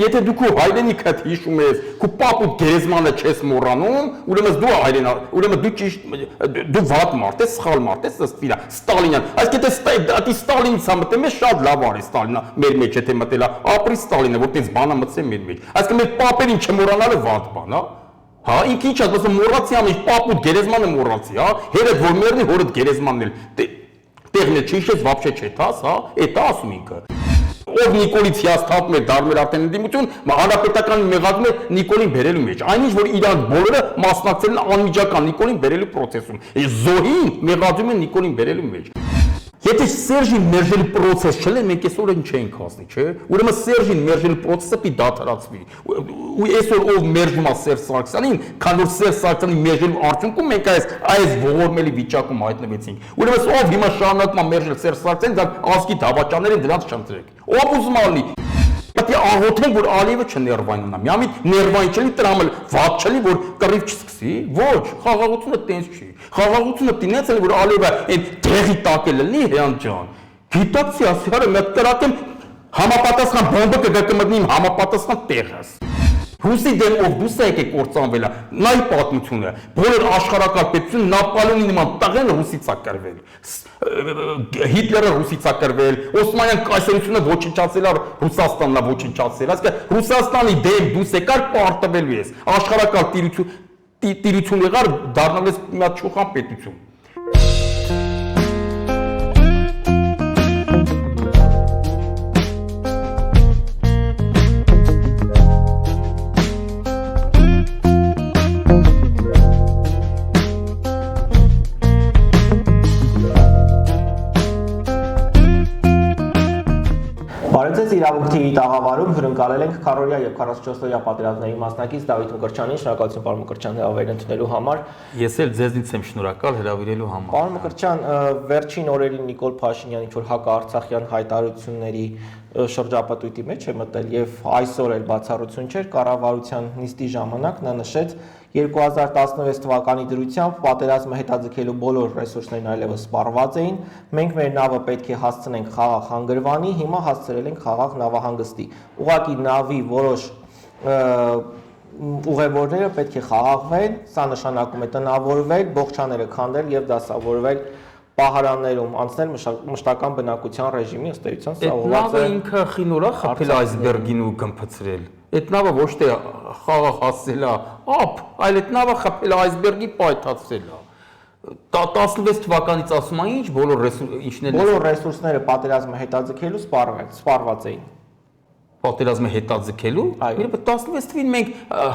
Եթե դու քո հայրենիքդ հիշում ես, քո պապուտ գերեզմանը չես մոռանում, ուրեմն դու հայրենա, ուրեմն դու ճիշտ դու վատ մարդ ես, սխալ մարդ ես, ըստ իրա, Ստալինյան։ Այսինքն դա Ստալինից է մտել, մեզ շատ լավ արի Ստալինը, մեր մեջ եթե մտել է, ապրի Ստալինը, որ տես բանա մտցե մեր մեջ։ Այսինքն մեր պապերին չմոռանալը վատ բան, հա։ Հա, ինքը ինչ ասում, մոռացի ամեն պապուտ գերեզմանը մոռացի, հա։ Հերդ որ մեռնի, հորդ գերեզմանն էլ տեղն է չհիշես, вообще չեթաս, հա։ Էդ ասում ինքը։ Ով Նիկոլից հիասթափում է դառնել արդեն ընդդիմություն, հանրապետականը մեղադրում է Նիկոլին բերելու մեջ։ Այնինչ որ իրանք բոլորը մասնակցել են անմիջական Նիկոլին բերելու process-ում։ Զոհին մեղադրում են Նիկոլին բերելու մեջ։ Եթե Սերժին մերժելու process չլեր, մենք այսօր ինչ էինք հասնի, չէ՞։ Ուրեմն Սերժին մերժելու process-ը պիտի դադարացվի։ Ու այսօր ով մերժում է Սերժ Սարգսյանին, քան որ Սերժ Սարգսյանի մերժելու արդյունքում մենք այս ողորմելի վիճակում հայտնվեցինք։ Ուրեմն ով հիմա շարունակում է մերժել Սերժ Սարգսյանին, դա ազգի դավաճաններին դրանց չընտրեք։ Ով ուզում ալի։ Պետք է աղոթենք, որ Ալիևը չներվայնանա։ Միամիտ ներվայն չլի, տրամել վատ չլի, որ կռիվ չսկսի։ Ոչ, խաղաղությունը տենց չի։ Խաղաղությունը տինեց էլ որ Ալիևը այն դեղի տակ է լինի հյան ջան։ Գիտակցի ասիարը մեկ կրակեմ համապատասխան բոմբը կգա կմտնի իմ համապատասխան տեղս։ Ռուսի դեմ ով դուսը եկե կործանվել է, նայ պատմությունը, բոլոր աշխարհակարգ պետությունը Նապոլեոնի նման տղեն ռուսից է կրվել, Հիտլերը ռուսից է կրվել, Օսմանյան կայսրությունը ոչնչացել է Ռուսաստանն է ոչնչացել, այսինքն Ռուսաստանի դեմ դուս եկար պարտվելու ես, աշխարհակարգ տիրություն եղար դառնալ ես մի հատ չուխան պետություն։ Բարեձեզ իրավունք TV տաղավարում հյուրընկալել ենք քառօրյա եւ 44-օրյա պատերազմների մասնակից Դավիթ Մկրտչյանին, շնորհակալություն պարոն Մկրտչյան հրավերն ընդունելու համար։ Ես էլ ձեզնից եմ շնորհակալ հրավիրելու համար։ Պարոն Մկրտչյան, վերջին օրերին Նիկոլ Փաշինյանը ինչ որ հակաարցախյան հայտարարությունների շրջապատույտի մեջ է մտել եւ այսօր էլ բացառություն չէր կառավարության նիստի ժամանակ նա նշեց 2016 թվականի դրությամբ պատերազմը հետաձգելու բոլոր ռեսուրսներն այլևս սպառված էին, մենք մեր նավը պետք է հասցնենք խաղաղ հանգրվանի, հիմա հասցրել ենք խաղաղ նավահանգստի։ Ուղղակի նավի որոշ ուղևորները պետք է խաղաղվեն, սա նշանակում է տնավորվել, բողջաները քանդել եւ դասավորվել պահարաններում անցնել մշտական բնակության ռեժիմի ըստ էության սա ուղղված է ինքը խինորա խփել այսբերգին ու գմփցրել։ Այդ նավը ոչ թե խաղաղ հասցել է, այլ այդ նավը խփել այսբերգի պայթացրել է։ 16 թվականից ասում են ինչ բոլոր ռեսուրսները պատերազմը հետաձգելու սպառված էին։ Պատերազմը հետաձգելու, 16 թվականին մենք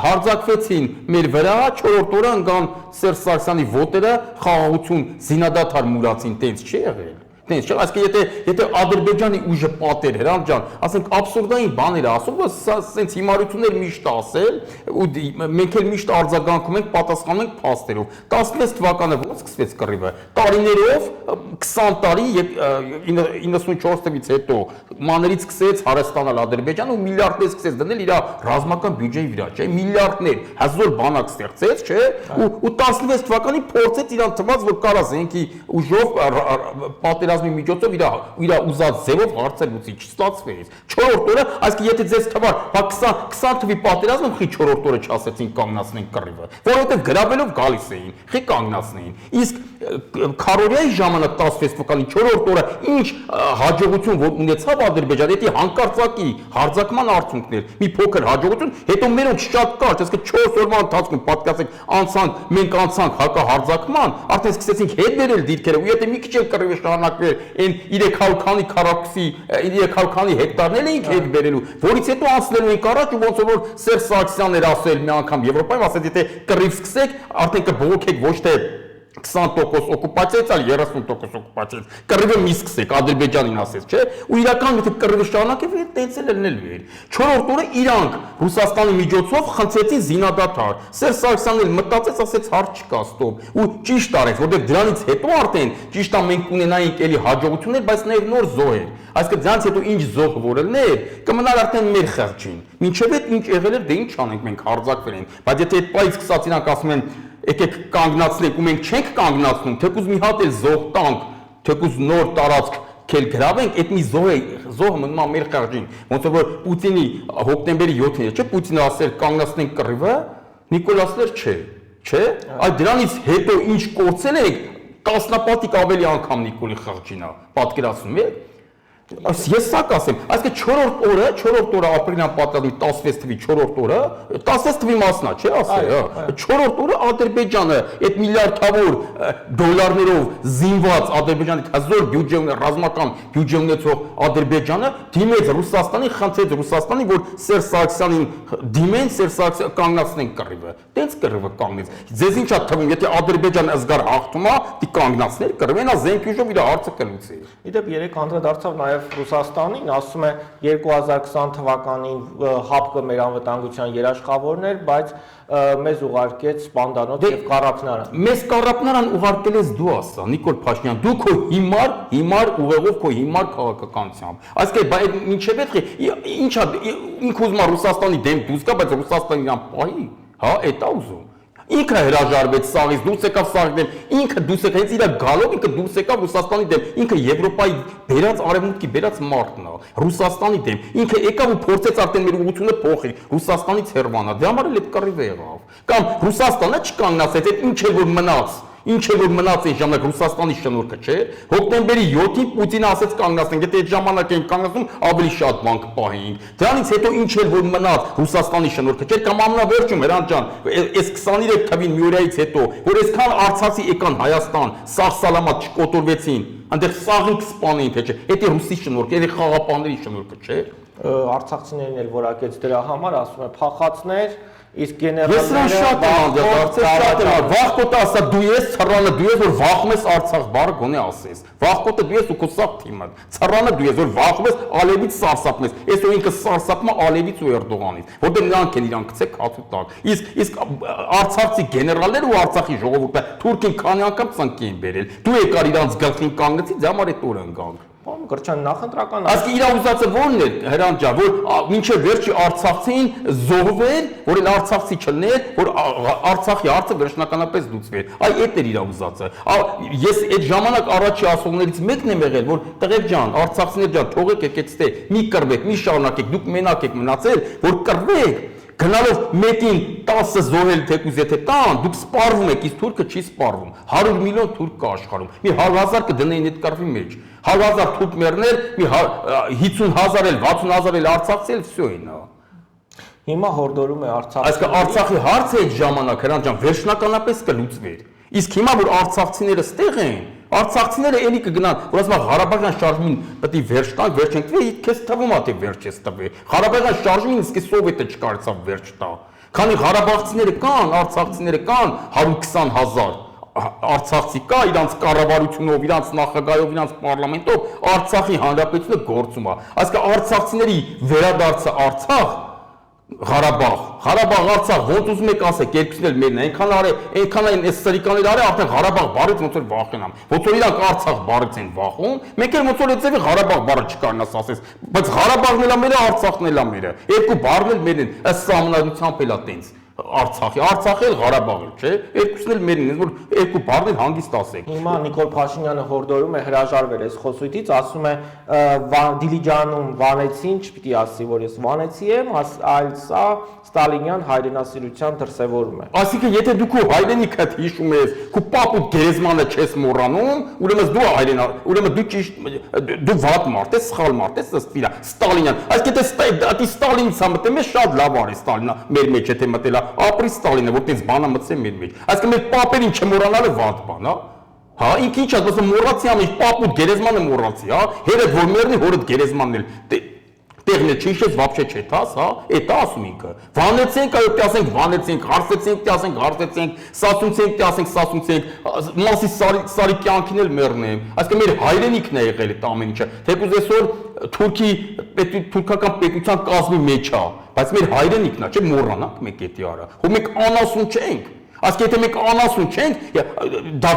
հարձակվեցին մեր վրա, 4-րդ օրը ընկան Սերժ Սարգսյանի ոտերը, խաղաղություն, զինադադար մուրացին, տենց չի եղել։ Տենց չէ, այսինքն եթե Ադրբեջանի ուժը պատեր Հրանտ ջան, ասենք աբսուրդային բաներ ասում, որ սա սենց հիմարություններ միշտ ասել, ու մենք էլ միշտ արձագանքում ենք, պատասխանում ենք փաստերով։ 16 թվականը ո՞նց սկսվեց կռիվը։ Տարիներով 20 տարի եւ 94 թվականից հետո մաներից սկսեց հարստանալ Ադրբեջանը ու միլիարդներ սկսեց դնել իր ռազմական բյուջեի վրա, չէ՞, միլիարդներ, հազար բանակ ստեղծեց, չէ՞, ու 16 թվականին փորձեց իրան թվաց, որ կարա զենքի ուժով պատերազմի միջոցով իր ուզած ձևով հարցեր լուծի, չստացվեց։ 4-րդ օրը, այսինքն եթե ձեզ թվար, 20 թվի պատերազմը խի 4-րդ օրը չասեցին կանգնացնենք կռիվը, որովհետև գրավելով գալիս էին, խի կանգնացնեին։ Իսկ քառօրյայի ժամանակ 16 թվականի 4-րդ օրը ինչ հաջողություն որ ունեցավ Ադրբեջանը, դա հանկարծակի հարձակման արդյունքներ, մի փոքր հաջողություն, հետո մերոնց շատ կարճ, այսինքն 4 օրվա ընթացքում պատկասեք մենք անցանք հակահարձակման, արդեն սկսեցինք հետ բերել դիրքերը, ու եթե մի քիչ էլ կռիվը շարունակվեր, այն 300 քանի քառակուսի 300 քանի հեկտարներ էինք հետ բերելու, որից հետո անցնելու ենք առաջ ու ոնց որ Սերժ Սարգսյանն էր ասել մի անգամ Եվրոպայում, ասել եթե կռիվ սկսեք, արդեն կբողոքեք ոչ թե 20% օկուպացիայից, այլ 30% օկուպացիայից։ Կռիվը մի սկսեք, Ադրբեջանին ասեց, չէ՞։ Ու իրական եթե կռիվը շարունակվի, տենց էլ լինելու էր։ 4-րդ օրը իրանք Ռուսաստանի միջոցով խնդրեցին զինադադար։ Սերժ Սարգսյանն էլ մտածեց, ասեց հարց չկա, ստոպ։ Ու ճիշտ արեց, որովհետև դրանից հետո արդեն ճիշտ է մենք ունենայինք էլի հաջողություններ, բայց նաև նոր զոհեր։ Այսինքն դրանից հետո ինչ զոհ որելներ, կմնար արդեն մեր խղճին։ Մինչև այդ ինչ եղել էր, դե ինչ անենք, մենք հարձակվել ենք։ Բայց եթե այդ պայից սկսած իրանք ասում են եկեք կանգնացնենք ու մենք չենք կանգնացնում, թեկուզ մի հատ էլ զոհ տանք, թեկուզ նոր տարածք քել գրավենք, այդ մի զոհը մնում է մեր խաղջին։ Ոնց որ Պուտինի հոկտեմբերի 7-ին, չէ՞, Պուտինը ասել կանգնացնենք կռիվը, Նիկոլասներ չէ։ Այդ դրանից հետո ինչ կորցել ենք, տասնապատիկ ավելի անգամ Նիկոլի խաղջինա, պատկերացնում եք։ Ես սա կասեմ, այսինքն 4-րդ օրը ապրիլյան պատերազմի 16 թվականի 4-րդ օրը, 16 թվականի մասնա, չէ՞ ասել, 4-րդ օրը Ադրբեջանը այդ միլիարդավոր դոլարներով զինված Ադրբեջանի հզոր բյուջե ունի, ռազմական բյուջե ունեցող Ադրբեջանը դիմեց Ռուսաստանին, խնդրեց Ռուսաստանին, որ Սերժ Սարգսյանին դիմեն, Սերժ Սարգսյանը կանգնացնեն կռիվը։ Տենց կռիվը կանգնեց։ Ձեզ ինչ է թվում, եթե Ադրբեջանը զգար հաղթում է, դի կանգնացներ կռիվը, նա զենքյուժով իր հարցը կլուծի։ Իդեպ երեք անդրադարձավ նաև Ռուսաստանին, ասում է 2020 թվականին ՀԱՊԿ մեր անվտանգության երաշխավորն էր, բայց մեզ ուղարկեց Սպանդանոց եւ Կարապնարան։ Մեզ Կարապնարան ուղարկել ես դու ասա, Նիկոլ Փաշինյան, դու քո հիմար ուղեղով քո հիմար քաղաքականությամբ։ Այսինքն մինչև այդ ինչա ինքը ուզում է Ռուսաստանի դեմ դուրս գա, բայց Ռուսաստանին իրան պահի, հա, էդ է ուզում։ Ինքը հրաժարվեց սաղից, դուրս եկավ սաղի դեմ, ինքը դուրս եկավ, հենց իր գալով ինքը դուրս եկավ Ռուսաստանի դեմ, ինքը Եվրոպայի բերած արևմուտքի բերած մարդն է, Ռուսաստանի դեմ, ինքը եկավ ու փորձեց արդեն մեր ուղղությունը փոխել, Ռուսաստանից հեռանալ, դրա համար էլ այդ կռիվը եղավ։ Կամ Ռուսաստանը չկանգնացեց, այդ ինչ էր որ մնաց։ Ինչ է որ մնաց այն ժամանակ Ռուսաստանի շնորհքը, չէ՞։ Հոկտեմբերի 7-ին Պուտինը ասեց կանգնացնենք, եթե այդ ժամանակ են կանգնացնում, ավելի շատ բան կպահեինք։ Դրանից հետո ինչ էր որ մնաց Ռուսաստանի շնորհքը, չէ՞, կամ ամենավերջում Հրանտ ջան, այս 23 թվին մի օրից հետո, որ այսքան արցախցի եկան Հայաստան, սաղ սալամատ չկոտորվեցին, այնտեղ սաղին կսպանեին, թե չէ։ Դա ռուսի շնորհքը, դա խաղապանների շնորհքը, չէ՞։ Արցախցիներն էլ որակեց դրա համար, ասում է փախածներ, իսկ Ես նրան շատ եմ անդրադարձել, վախկոտը ասա դու ես ցռանը դու ես որ վախում ես Արցախ բառը գոնե ասես։ Վախկոտը դու ես ու քո սաղ թիմը։ Ցռանը դու ես որ վախում ես Ալևից սարսափում ես։ Այսօր ինքը սարսափում է Ալևից ու Էրդողանից, որտեղ նրանք են իրան գցեք հացու տակ։ Իսկ արցախցի գեներալները ու Արցախի ժողովուրդը Թուրքին քանի անգամ ծնկի են բերել։ Դու եկար իրանց գլխին կանգնեցի, դրա համար այդ օրը ընկանք։ Կրչան նախընտրական Այսինքն իր ուզածը ո՞րն է Հրանտ ջան, որ մինչև վերջի Արցախցին զոհվեր, որ էլ Արցախցի չլներ, որ Արցախի հարցը վերջնականապես լուծվեր։ Այ այդ էր իր ուզածը։ Ես այդ ժամանակ առաջի ասողներից մեկն եմ եղել, որ տղեկ ջան, Արցախցիներ ջան, թողեք եկեք ստե, մի կռվեք, մի շարունակեք, դուք մենակ եք մնացել, որ կռվեք։ Գնալով մեկին 10 զոհել թեկուզ եթե տան, դուք սպառվում եք, իսկ թուրքը չի սպառվում։ 100 միլիոն թուրք կա աշխարհում։ Մի 100,000 կդնեին այդ կռվի մեջ։ 100,000 թուրք մեռներ, մի 50,000 էլ 60,000 էլ արցախցի էլ վсё են։ Հիմա հորդորում է Արցախ։ Այսինքն Արցախի հարցը այդ ժամանակ Հրանտ ջան վերջնականապես կլուծվեր։ Իսկ հիմա որ արցախցիները ստեղ են, արցախցիները էլի կգնան, որ ասում են Ղարաբաղյան շարժումին պետք է վերջ տան, վերջ ենք տվել, քեզ թվում է թե վերջ ես տվել։ Ղարաբաղյան շարժումին իսկ սովետը չկարծավ վերջ տա։ Քանի Ղարաբաղցիները կան, արցախցիները կան 120,000 Արցախցի կա, իրանց կառավարությունով, իրանց նախագահով, իրանց պարլամենտով Արցախի հանրապետությունը գործում է։ Այսինքն արցախցիների վերադարձը Արցախ Ղարաբաղ, Արցախ, ոնց ուզում եք ասեք, երկուսն էլ մերն են, այնքան են այս սրիկաներ արել, արդեն Ղարաբաղ բառից ոնց որ վախենամ։ Ոնց որ իրանք Արցախ բառից են վախում, մենք էլ ոնց որ այդտեղի Ղարաբաղ բառը չկարնաս ասես, բայց Ղարաբաղն էլ է մերը, Արցախն էլ է մերը։ Երկու բառն էլ մերն են, ըստ համանadrությամբ էլ է տենց։ Արցախը էլ Ղարաբաղը, չէ՞։ Երկուսն էլ մերն են, որ երկու բառն էլ հանգիստ ասեք։ Հիմա Նիկոլ Փաշինյանը հորդորում է հրաժարվել այս խոսույթից, ասում է Դիլիջանում վանեցին, չպիտի ասի, որ ես վանեցի եմ, այլ սա Ստալինյան հայրենասիրության դրսևորում է։ Այսինքն եթե դու քո հայրենիքդ հիշում ես, քո պապուտ գերեզմանը չես մոռանում, ուրեմն դու ուրեմն դու ճիշտ դու վատ մարդ ես, սխալ մարդ ես, ըստ իրա Ստալինյան։ Այսինքն դա Ստալինից է մտել, մեզ շատ լավ արի Ստալինը, մեր մեջ եթե մտել է, ապրի Ստալինը, որ տենց բանը մտցե մեր մեջ։ Այսինքն մեր պապերին չմոռանալը վատ բան, հա։ Հա, ինքը ինչ ասում է, մոռացի ամեն պապուտ գերեզմանը մոռացի, հա։ Հերդ որ մեռնի, հորդ գերեզմանն էլ տեղն է չիշես вообще չէ, հա, էդ է ասում ինքը։ Վանեցենք, այո, ասենք վանեցենք, հարցեցենք, ասենք հարցեցենք, սասունցենք, ասենք սասունցենք, մասի սարի կյանքին էլ մեռնեմ։ Այսինքն մեր հայրենիքն է եղել այդ ամեն ինչը։ Թեկուզ այսօր թուրքական պետության կազմի մեջ է, բայց մեր հայրենիքն է, չէ՞, մոռանանք մենք էդի արա։ Ու մենք անասուն չենք։ Այսինքն եթե մենք անասուն չենք, դա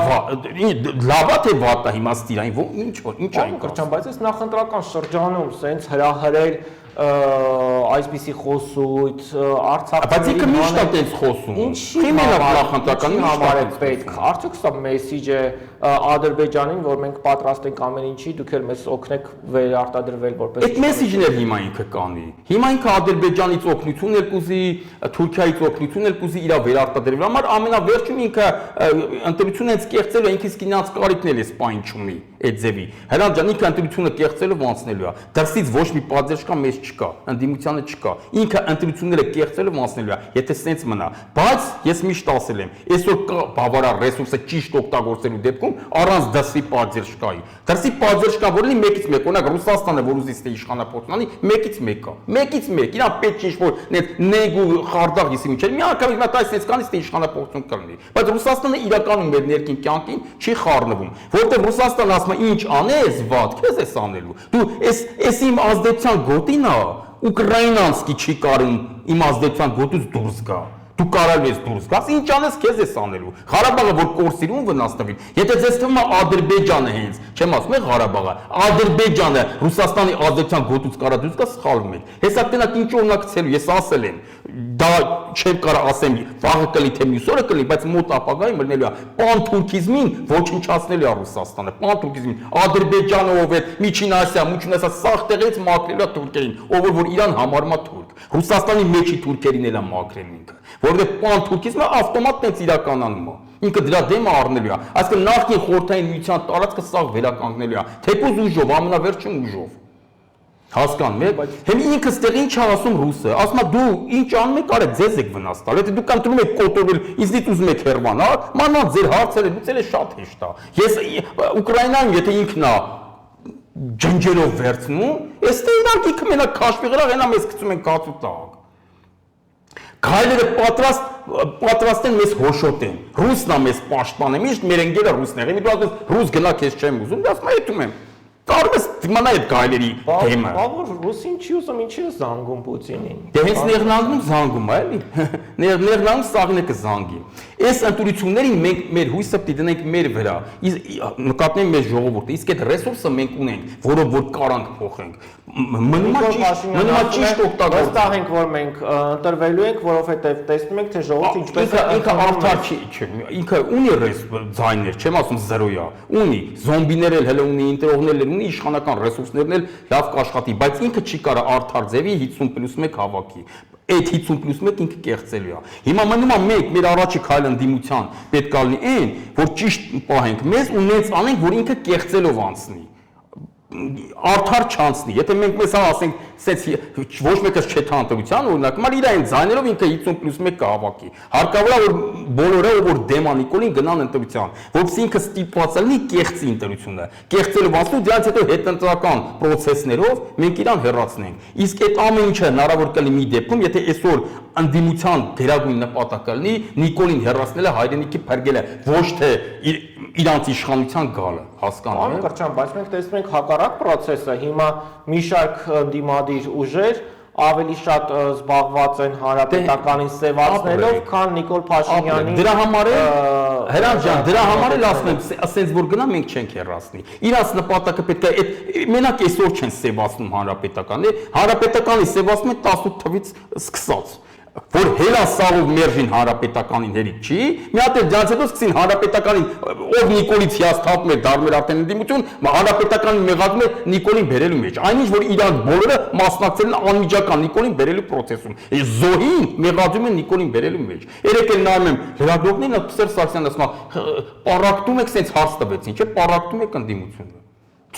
լավ է թե վատ է հիմա ստիրային, ինչ է։ Կրճան, բայց այս նախընտրական շրջանում սենց հրահրել այսպիսի խոսույթ Արցախի բայց ինքը միշտ է տենց խոսում։ Ինչի համար է պետք։ Արդյոք սա մեսիջ է Ադրբեջանին, որ մենք պատրաստ ենք ամեն ինչի, դուք էլ մեզ օգնեք վերարտադրվել որպես։ Այդ մեսիջն էլ հիմա ինքը կանի։ Հիմա ինքը Ադրբեջանից օգնություն էլ կուզի, Թուրքիայից օգնություն էլ կուզի իր վերարտադրելու համար, ամենավերջում ինքը ընտրությունը հենց կեղծելու է, ինքը իսկ ինձ կարիքն էլ է սպայն չունի այդ ձևի։ Հրանտ ջան, ինքը ընտրությունը կեղծելով անցնելու է։ Դրսից ոչ մի պատժ կա, մեզ չկա, ընդդիմությանը չկա։ Ինքը ընտրությունները կեղծելով անցնելու է, եթե սենց մնա։ Բայց ես միշտ ասել եմ, այսօր կա բավարար ռեսուրսը ճիշտ օգտագործելու դեպքում առանց դրսի պատժկայի։ Դրսի պատժկա, որը մեկից մեկ, օրինակ Ռուսաստանը, որ ուզի ստե իշխանապետություն անի, մեկից մեկ կա։ Մեկից մեկ, իրան պետք չի որ նեգ ու խարդախ իսի միջել։ Մի անգամ հիմա տայս սենց կանից ստե իշխանապետություն կլինի։ Բայց Ռուսաստանը իրականում մեր ներքին կյանքին չի խառնվում, որտեղ Ռուսաստանը ասում է ինչ անես, վատ, քեզ էս անելու։ Դու էս իմ ազդեցության գոտին է, ուկրաինանսկի չի կարում իմ ազդեցության գոտուց դուրս գա։ Դու կարող ես դուրս գաս, ինչ անես, քեզ էս անելու։ Ղարաբաղը որ կորսիրուն վնաս տվի։ Եթե ձեզ թվում է Ադրբեջանը հենց, չեմ ասում է Ղարաբաղը, Ադրբեջանը Ռուսաստանի ազդեցության գոտուց կարա դուրս գա, սխալվում եք։ Հեսա տնակ ինչ օրինակցելու, ես ասել եմ, դա չեմ կարող ասեմ, վաղը կլի թե մյուս օրը կլի, բայց մոտ ապագայում լինելու է պանթուրքիզմին ոչնչացնելու է Ռուսաստանը, պանթուրքիզմին, Ադրբեջանը ով է, Միջին Ասիա, Միջին Ասիա սաղ տեղից մաքրելու է թուրքերին, ով որ Իրան համարում է թուրք։ Ռուսաստանի մեջի թուրքերին էլ է մաքրել ինքը, որովհետև պանթուրքիզմը ավտոմատ տենց իրականանում է։ Ինքը դրա դեմը առնելու է, այսինքն նախկին խորհրդային միության տարածքը սաղ վերականգնելու է, թեկուզ ուժով, ամենավերջին ուժով։ Հասկանում եք, հենց ինքը ստեղ ինչ է ասում ռուսը, ասում է դու ինչ անում եք, արեք ձեզ եք վնաս տալ, եթե դուք ընտրում եք կոտորել, ինձնից ուզում եք հեռանալ, մանավանդ ձեր հարցերը լուծելը շատ հեշտ է։ Ես Ուկրաինայում եթե ինքն է ջնջերով վերցնում, այստեղ իրանք ինքը մենակ քաշվի վրա հենա մեզ գցում են կացու տակ։ Գայլերը պատրաստ են մեզ հոշոտեն, ռուսն է մեզ պաշտպանը, միշտ մեր ընկերը ռուսներ են, դու ասես ռուս գնա քեզ չեմ ուզում, դու ասում ես այդում եմ։ Կարող ես դիմանալ այդ գայլերի թեմը։ Բավար ռուսին չի ուզում, ինչի է զանգում Պուտինին։ Դե հենց Նեղնանգում զանգում է, էլի։ Նեղնանգում սաղինը կզանգի։ Այս ընտրություններին մենք մեր հույսը պիտի դնենք մեր վրա։ Նկատենք մեր ժողովուրդը, իսկ այդ ռեսուրսը մենք ունենք, որով որ կարանք փոխենք։ Մնում է ճիշտ օգտագործել։ Վստահ ենք, որ մենք ընտրվելու ենք, որովհետև տեսնում ենք, թե ժողովուրդը ինչպես է ինքը արդար չի, ինքը ունի ձայներ, չեմ ասում 0-յա, ունի, զոմբիներ էլ հələ ունի, ինտրողներ էլ ունի, իշխանական ռեսուրսներն էլ լավ կաշխատի, բայց ինքը չի կարա արդար ձևի 50+1 հավաքի։ Այդ 50+1 ինքը կեղծելու է։ Հիմա մնում է մենք մեր առաջի քայլը ընդդիմության պետք է լինի այն, որ ճիշտ պահենք մեզ ու նենց անենք, որ ինքը կեղծելով անցնի։ Արդար չանցնի։ Եթե մենք մեզ ասենք, սենց ոչ մեկը չէ ընտրության, օրինակ, մար իր այն ձայներով ինքը 50+1 կհավաքի։ Հարկավոր է որ բոլորը որ դեմա Նիկոլին գնան ընտրության, որովհետեւ ինքը ստիպված է լինի կեղծի ընտրությունը։ Կեղծելով անցնի, դրանից հետո հետընտրական process-ներով մենք իրան հեռացնենք։ Իսկ այդ ամեն ինչը հնարավոր կլինի մի դեպքում, եթե այսօր ընդդիմության գերագույն նպատակը լինի Նիկոլին հեռացնելը, հայրենիքի փրկելը, ոչ թե իրանց իշխանության գալը, հասկանում եք։ Կրճան, բայց մենք տեսնում ենք հակառակ process-ը, հիմա մի շարք դիմադիր ուժեր ավելի շատ զբաղված են հանրապետականին սևացնելով, քան Նիկոլ Փաշինյանին։ Դրա համար է Հրանտ ջան, դրա համար էլ ասում եմ, ասենց որ գնա մենք չենք հեռացնի։ Իրանց նպատակը պետք է այդ մենակ այսօր չեն սևացնում հանրապետականի, հանրապետականի սևացում են 18 թվից սկսած։ Որ հելասաղով մերժին հանրապետականին հերիք չի, մի հատ էլ դրանից հետո սկսին հանրապետականին, ով Նիկոլից հիասթափում էր դառնում էր արդեն ընդդիմություն, հանրապետականին մեղադրում էր Նիկոլին բերելու մեջ։ Այնինչ որ իրանք բոլորը մասնակցել են անմիջական Նիկոլին բերելու process-ում։ Զոհին մեղադրում են Նիկոլին բերելու մեջ։ Երեք էլ նայում եմ լրագրողներին, Սերժ Սարգսյանն ասում է, պարակտում եք, սենց հարց տվեցին, չէ՞, պարակտում եք ընդդիմությունը։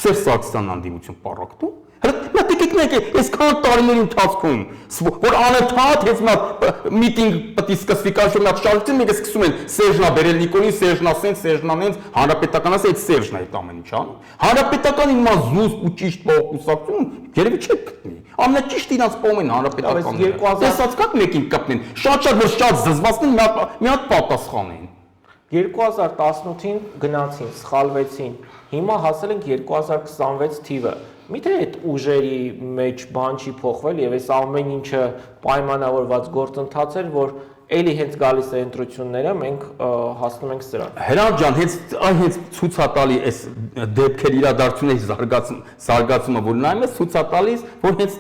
Սերժ Սարգսյանն ընդդիմություն պարակտում։ Մտիկնեք այսքան տարիների ընթացքում, որ անընդհատ հենց միտինգ պետք է սկսվի կաշում նա շարժություն, մենք սկսում են Սերժնա բերել Նիկոլին, Սերժնա սենց, Սերժնա նենց, հանրապետական ասա այդ Սերժն է այդ ամեն ինչ անում։ Հանրապետական իմանա զուսպ ու ճիշտ կուսակցություն երևի չեք գտնի։ Ամենաճիշտ իրանց պոմ են հանրապետականները։ Տեսած կաք մեկին կպնեն, շատ որ շատ զզվացնեն մի հատ պատասխան են։ 2018-ին գնացին, սխալվեցին, հիմա հասել ենք 2026 թիվը։ Միթե այդ ուժերի մեջ բան չի փոխվել եւ այս ամեն ինչը պայմանավորված գործընթաց էր, որ էլի հենց գալիս է ընտրությունները, մենք հասնում ենք սրան։ Հրանտ ջան, հենց ցույց է տալի այս դեպքերի իրադարձությունների զարգացումը, որ նայում ես, ցույց է տալիս, որ հենց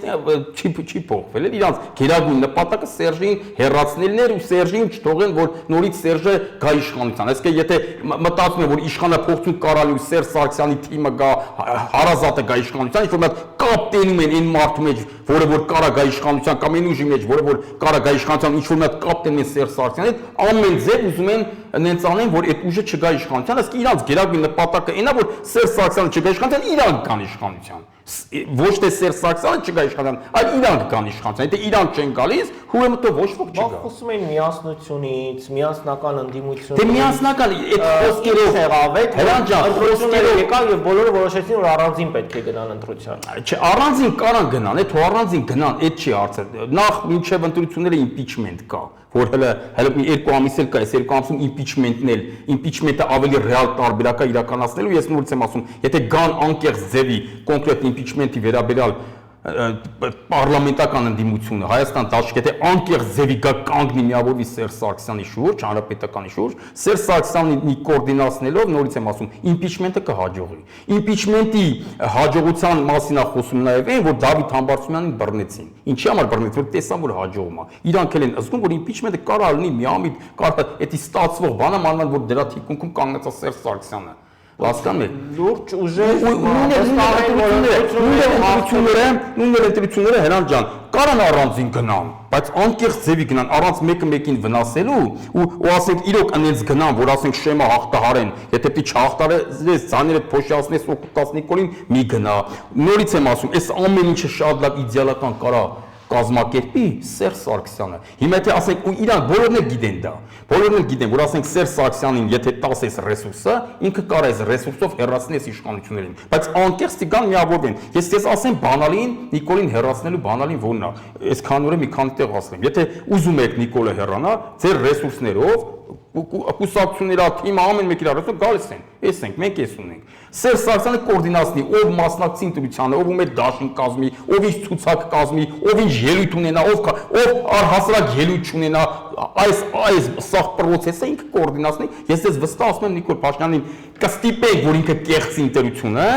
չի փոխվել, էլ իրանց գերագույն նպատակը Սերժին հեռացնելն էր ու Սերժին չթողեն, որ նորից Սերժը գա իշխանության։ Այսինքն եթե մտածում են, որ իշխանափոխություն կարալու Սերժ Սարգսյանի թիմը գա, հարազատը գա իշխանության, ինչ որ մատ կապ տենում են այն մարդու մեջ, որը որ կարա գա իշխանության կամ այն ուժի մեջ, որը որ կարա գա իշխանության, ինչ որ մատ կապ տենում են Սերժ Սարգսյանի հետ, ամեն ձև ուզում են նենց անեն, որ այդ ուժը չգա իշխանության, իսկ իրանց գերագույն նպատակը այնա, որ Սերժ Սարգսյանը չգա իշխանության, իրանք կան իշխանության։ Ոչ թե Սերժ Սարգսյանը չգա իշխանության, այլ իրանք կան իշխանության։ Եթե իրանք չեն գալիս, ուրեմն ոչ ոք չգա։ Խոսում են միասնությունից, միասնական ընդդիմությունից։ Դե միասնական այդ խոսքերով եղավետ, Հրանտ ջան, խոսքերը եկան եւ բոլորը որոշեցին, որ առանձին պետք է գնան ընտրության։ Չէ, առանձին կարան գնան, այդ առանձին գնան, այդ չի հարցը։ Նախ մինչև ընտրությունները impeachment կա, որ հələ 2 ամիս էլ կա, այս 2 ամսում impeachment-ը ավելի ռեալ տարբերակ է իրականացնելու, ես նորից եմ ասում, եթե գան անկեղծ ձևի կոնկրետ impeachment-ի վերաբերյալ պարլամենտական ընդդիմությունը Հայաստան դաշտ եթե անկեղծ ձևի գա կանգնի միավորվի Սերժ Սարգսյանի շուրջ, հանրապետականի շուրջ, Սերժ Սարգսյանի կոորդինացնելով նորից եմ ասում, impeachment-ը կհաջողի։ Impeachment-ի հաջողության մասին է խոսում նաև այն, որ Դավիթ Համբարձումյանին բռնեցին։ Ինչի համար բռնեցին, որ տեսան, որ հաջողում է։ Իրանք էլ են զգում, որ impeachment-ը կարա լինի միամիտ, կարա էդի ստացվող բանը մանավանդ որ դրա թիկունքում կանգնած է Սերժ Սարգսյանը։ Հասկանում եք, լուրջ ուժեր նույններ ընտրությունները Հրանտ ջան, կարան առանձին գնան, բայց անկեղծ ձևի գնան, առանց մեկը մեկին վնասելու ու ասենք իրոք այնպես գնան, որ ասենք շեմը հաղթահարեն, եթե պիտի չհաղթարես, ցաները փոշիացնես օկուպտաս Նիկոլին, մի գնա։ Նորից եմ ասում, այս ամեն ինչը շատ լավ իդեալական կարա կազմակերպի Սերժ Սարգսյանը։ Հիմա եթե ասենք ու իրանք բոլորն էլ գիտեն դա։ Բոլորն էլ գիտեն, որ ասենք Սերժ Սարգսյանին եթե տասես ռեսուրսը, ինքը կարա այս ռեսուրսով հեռացնես իշխանություններին, բայց անկեղծ տիգան միավորվեն։ Ես դες ասեմ բանալին Նիկոլին հեռացնելու բանալին որն է։ Այսքան օրը մի քանի տեղ ասեմ։ Եթե ուզում եք Նիկոլը հեռանա, ձեր ռեսուրսներով կուսակցությունների թիմը ամեն մեկի իրարություն գալիս են։ Էսենք, մենք էս ունենք։ Սերժ Սարգսյանը կոորդինացնի, ով մասնակցի ընտրությանը, ով ում է դաշին կազմի, ով ինչ ցուցակ կազմի, ով ինչ ելույթ ունենա, ով առհասարակ ելույթ չունենա, այս սաղ պրոցեսը ինքը կոորդինացնի։ Ես դες վստահ ասում եմ Նիկոլ Փաշինյանին կստիպեք, որ ինքը կեղծի ընտրությունը,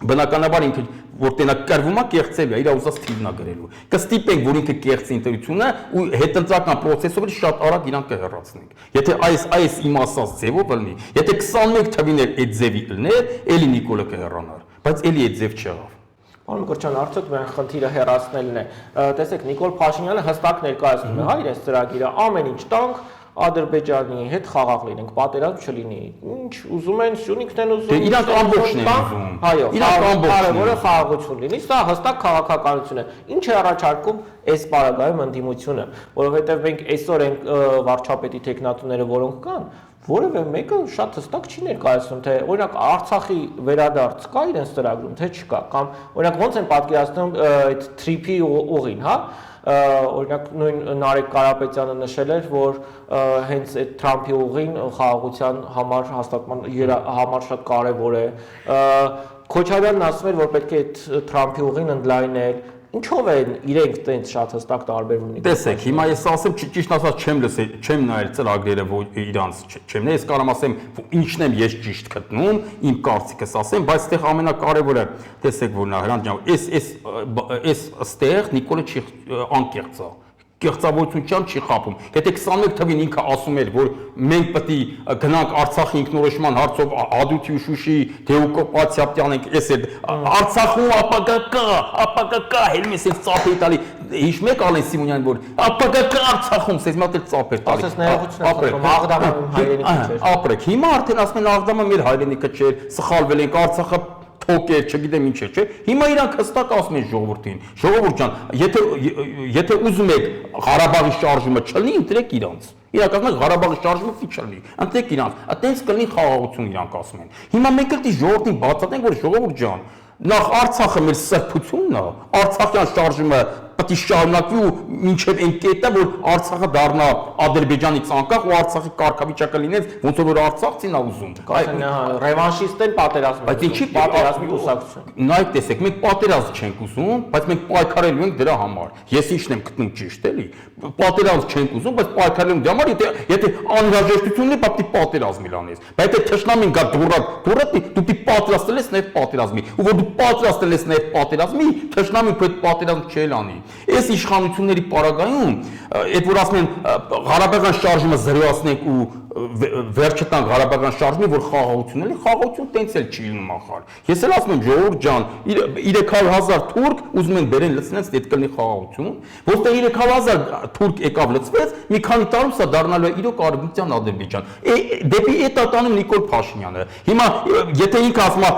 բնականաբար ինքը որ տենա կրվում է կեղծելու, իր ուզած թիվն է գրելու։ Կստիպենք, որ ինքը կեղծի ընտրությունը ու հետընտրական process-ով շատ արագ իրան կհեռացնենք։ Եթե այս իմ ասած ձևով լինի, եթե 21 թվին էլ այդ ձևի լիներ, էլի Նիկոլը կհեռանար, բայց էլի այդ ձև չեղավ։ Պարոն Կրչյան, արդյոք մենք խնդիրը հեռացնելն է։ Տեսեք, Նիկոլ Փաշինյանը հստակ ներկայացնում է, հա, իրենց ծրագիրը, ամեն ինչ տանք Ադրբեջանի հետ խաղաղ լինենք, պատերազմ չլինի։ Ինչ ուզում են, Սյունիքն են ուզում։ Դե իրանք ամբողջն են ուզում։ Այո, իրանք ամբողջն որը խաղաղություն լինի, սա հստակ քաղաքականություն է։ Ինչ է առաջարկում այս պարագայում ընդդիմությունը, որովհետև մենք այսօր ենք վարչապետի տեխնատուները, որոնք կան, որևէ մեկը շատ հստակ չի ներկայացնում, թե օրինակ Արցախի վերադարձ կա իրենց ծրագրում, թե չկա, կամ օրինակ ոնց են պատկերացնում այդ թրիփի ուղին, հա։ Օրինակ նույն Նարեկ Կարապետյանը նշել էր, որ հենց այդ Թրամփի ուղին խաղաղության համար հաստատման համար շատ կարևոր է։ Քոչարյանն ասում էր, որ պետք է այդ Թրամփի ուղին ընդլայնել։ Ինչով են իրենք տենց շատ հստակ տարբերվում։ Տեսեք, հիմա ես ասեմ, ճիշտ ասած չեմ նայել ծրագրերը, որ իրանց չեմ նայել, ես կարող ասեմ, ինչն եմ ես ճիշտ գտնում, իմ կարծիքս ասեմ, բայց այդտեղ ամենակարևորը, տեսեք, որ նա Հրանտ ջան, այս ստեղ Նիկոլը չի անկեղծ է։ Կեղծավորությունությամբ չի խափում։ Եթե 21 թվին ինքը ասում էր, որ մենք պետք է գնանք Արցախի ինքնորոշման հարցով Հադրութի ու Շուշի դեօկուպացիա տանենք, էս է Արցախում ապագա կա, հելմես է ծափի տալի։ Հիշում եք Ալեն Սիմոնյանին, որ ապագա կա Արցախում, սեզ մոտ էլ ծափ էր տալի։ Ասես ներողություն, Աղդամը հայրենիքը չէր։ Ապրեք, հիմա արդեն ասում են Աղդամը մեր հայրենիքը չէր, սխալվել ենք, Արցախը թոկեր, չգիտեմ ինչ է, չէ։ Հիմա իրանք հստակ ասում են ժողովրդին, ժողովուրդ ջան, եթե ուզում եք Ղարաբաղի շարժումը չլինի, ընտրեք իրանց։ Իրանք ասում են Ղարաբաղի շարժումը չի չլինի, ընտրեք իրանց։ Այդտենց կլինի խաղաղություն իրանք ասում են։ Հիմա մենք էլ դի ժողովրդին բացատրենք, որ ժողովուրդ ջան, նախ Արցախը մեր սրբությունն է, Արցախյան շարժումը պետք է շարունակվի ու մինչև այն կետը, որ Արցախը դառնա Ադրբեջանից անկախ ու Արցախի կարգավիճակը լինեց, ոնց որ Արցախցին ա ուզում։ Ռևանշիստ են պատերազմի։ Բայց ինչի պատերազմի կուսակցություն։ Նայեք, տեսեք, մենք պատերազմ չենք ուզում, բայց մենք պայքարելու ենք դրա համար։ Ես ինչն եմ գտնում ճիշտ էլի։ Պատերազմ չենք ուզում, բայց պայքարելու ենք դրա համար, եթե անհրաժեշտությունն է, պետք է պատերազմի լանես։ Բայց եթե թշնամին գա դուռա, դու պիտի պատրաստել ես նաև պատերազմի։ Ու որ դու պատրաստել ես նաև պատերազմի, թշնամին քո այդ պատերազմ չի լանի։ Այս իշխանությունների պարագայում, այդ որ ասում են Ղարաբաղյան շարժումը զրոյացնենք ու վերջը տանք Ղարաբաղյան շարժումին, որ խաղաղություն էլի, խաղաղություն տենց էլ չի լինում ախար։ Ես էլ ասում եմ ժողովուրդ ջան, 300,000 թուրք ուզում են բերեն լցնեն այդ կլինի խաղաղություն, որտեղ 300,000 թուրք եկավ լցվեց, մի քանի տարում սա դառնալու է իրոք արևմտյան Ադրբեջան։ Դեպի այդ ատանում Նիկոլ Փաշինյանը։ Հիմա եթե ինքը ասում է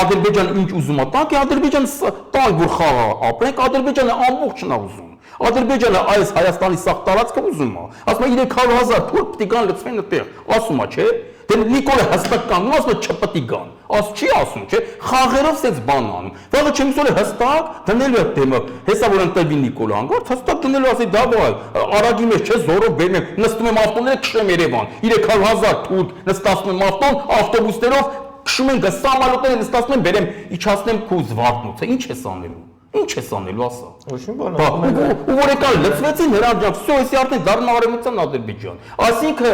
Ադրբեջանը ինչ ուզում է, տանք Ադրբեջանը տանք որ խաղաղ ապրենք, Ադրբեջանը ամբողջն է ուզում։ Ադրբեջանը այս Հայաստանի սաղ տարածքը ուզում է։ Ասում է 300,000 թուրք պիտի գան լցվեն այդտեղ։ Ասում է, չէ՞։ Դե Նիկոլը հստակ կանգնում ասում է չպետք է գան։ Չի ասում, չէ՞։ Խաղերով սենց բան անում։ Վաղը չեմ ասում հստակ դնելու է դեմը։ Հեսա որ ընտրվի Նիկոլը հանգարց հստակ դնելու ասի դա բայ։ Արագի մեջ չէ զորով բերեմ, նստում եմ ավտոները քշեմ Երևան։ 300,000 թուրք նստացնում եմ ավտոբուսներով քշում են գսամալոտները նստացնում եմ բերեմ իջացնեմ քու զվարթնոցը։ Ինչ ես անելու։ Ինչ ես անելու ասա։ Ոչ մի բան։ Ու որ եկան լցվեցին հրաժարակ, всё, էսի արդեն դառնա արևմտյան Ադրբեջան։ Այսինքն